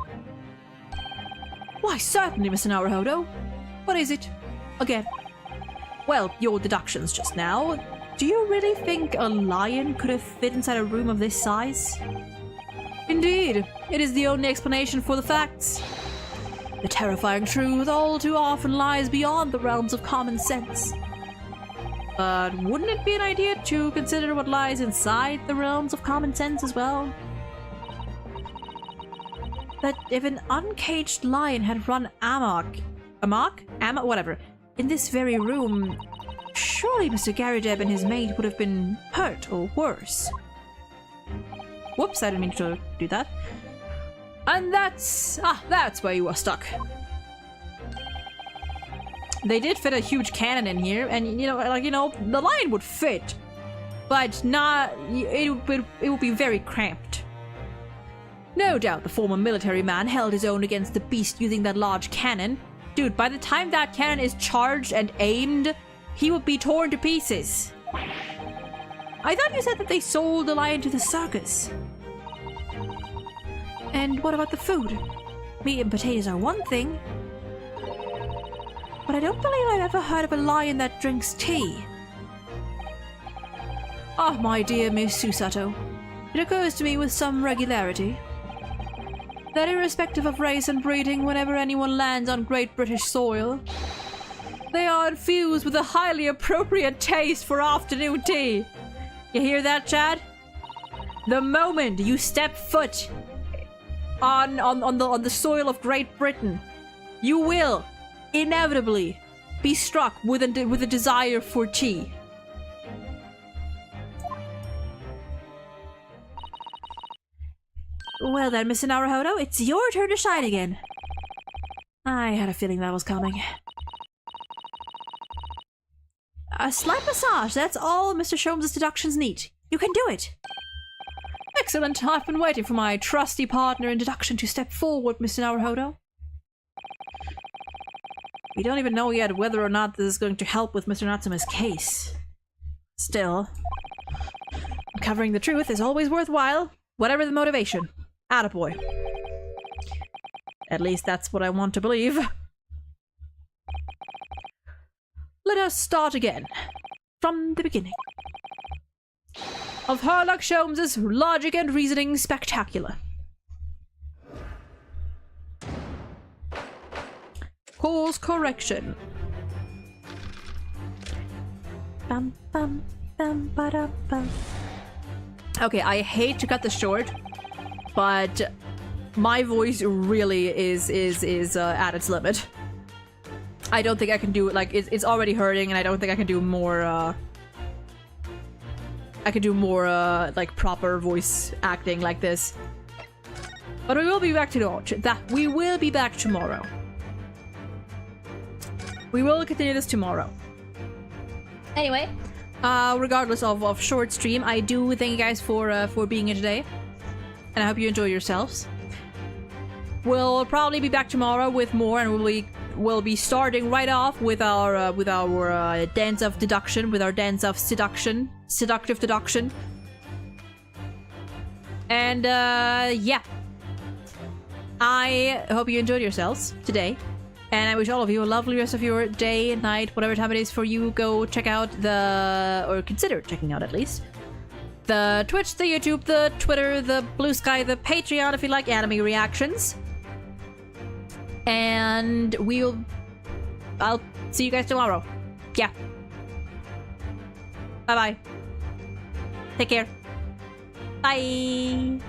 Why, certainly, Mr. Naruhodo. What is it? Again. Well, your deductions just now. Do you really think a lion could have fit inside a room of this size? Indeed, it is the only explanation for the facts. The terrifying truth all too often lies beyond the realms of common sense. But wouldn't it be an idea to consider what lies inside the realms of common sense as well? That if an uncaged lion had run amok, whatever, in this very room, surely Mr. Garrideb and his mate would have been hurt or worse. Whoops, I didn't mean to do that. And that's where you were stuck. They did fit a huge cannon in here, and the lion would fit, but it would be very cramped. No doubt the former military man held his own against the beast using that large cannon. Dude, by the time that cannon is charged and aimed, he would be torn to pieces. I thought you said that they sold the lion to the circus. And what about the food? Meat and potatoes are one thing, but I don't believe I've ever heard of a lion that drinks tea. Ah, my dear Miss Susato, it occurs to me with some regularity that irrespective of race and breeding, whenever anyone lands on Great British soil, they are infused with a highly appropriate taste for afternoon tea. You hear that, Chad? The moment you step foot on the soil of Great Britain, you will inevitably be struck with a desire for tea. Well then, Mr. Naruhodo, it's your turn to shine again. I had a feeling that was coming. A slight massage, that's all Mr. Sholmes' deductions need. You can do it. Excellent, I've been waiting for my trusty partner in deduction to step forward, Mr. Naruhodo. We don't even know yet whether or not this is going to help with Mr. Natsume's case. Still, uncovering the truth is always worthwhile, whatever the motivation. Attaboy. At least that's what I want to believe. Let us start again. From the beginning. Of Sherlock Holmes' logic and reasoning spectacular. Course correction. Bum, bum, bum, ba-da, bum. Okay, I hate to cut this short, but my voice really is at its limit. I don't think I can do it. Like, it's already hurting, and I don't think I can do more. I could do more like proper voice acting like this. But we will be back we will be back tomorrow. We will continue this tomorrow. Anyway, regardless of short stream, I do thank you guys for being here today, and I hope you enjoy yourselves. We'll probably be back tomorrow with more, and we'll be starting right off with our dance of deduction, with our dance of seductive deduction, and yeah. I hope you enjoyed yourselves today, and I wish all of you a lovely rest of your day, night, whatever time it is for you. Go check out or consider checking out at least, the Twitch, the YouTube, the Twitter, the Blue Sky, the Patreon if you like anime reactions. And I'll see you guys tomorrow. Yeah. Bye-bye. Take care. Bye.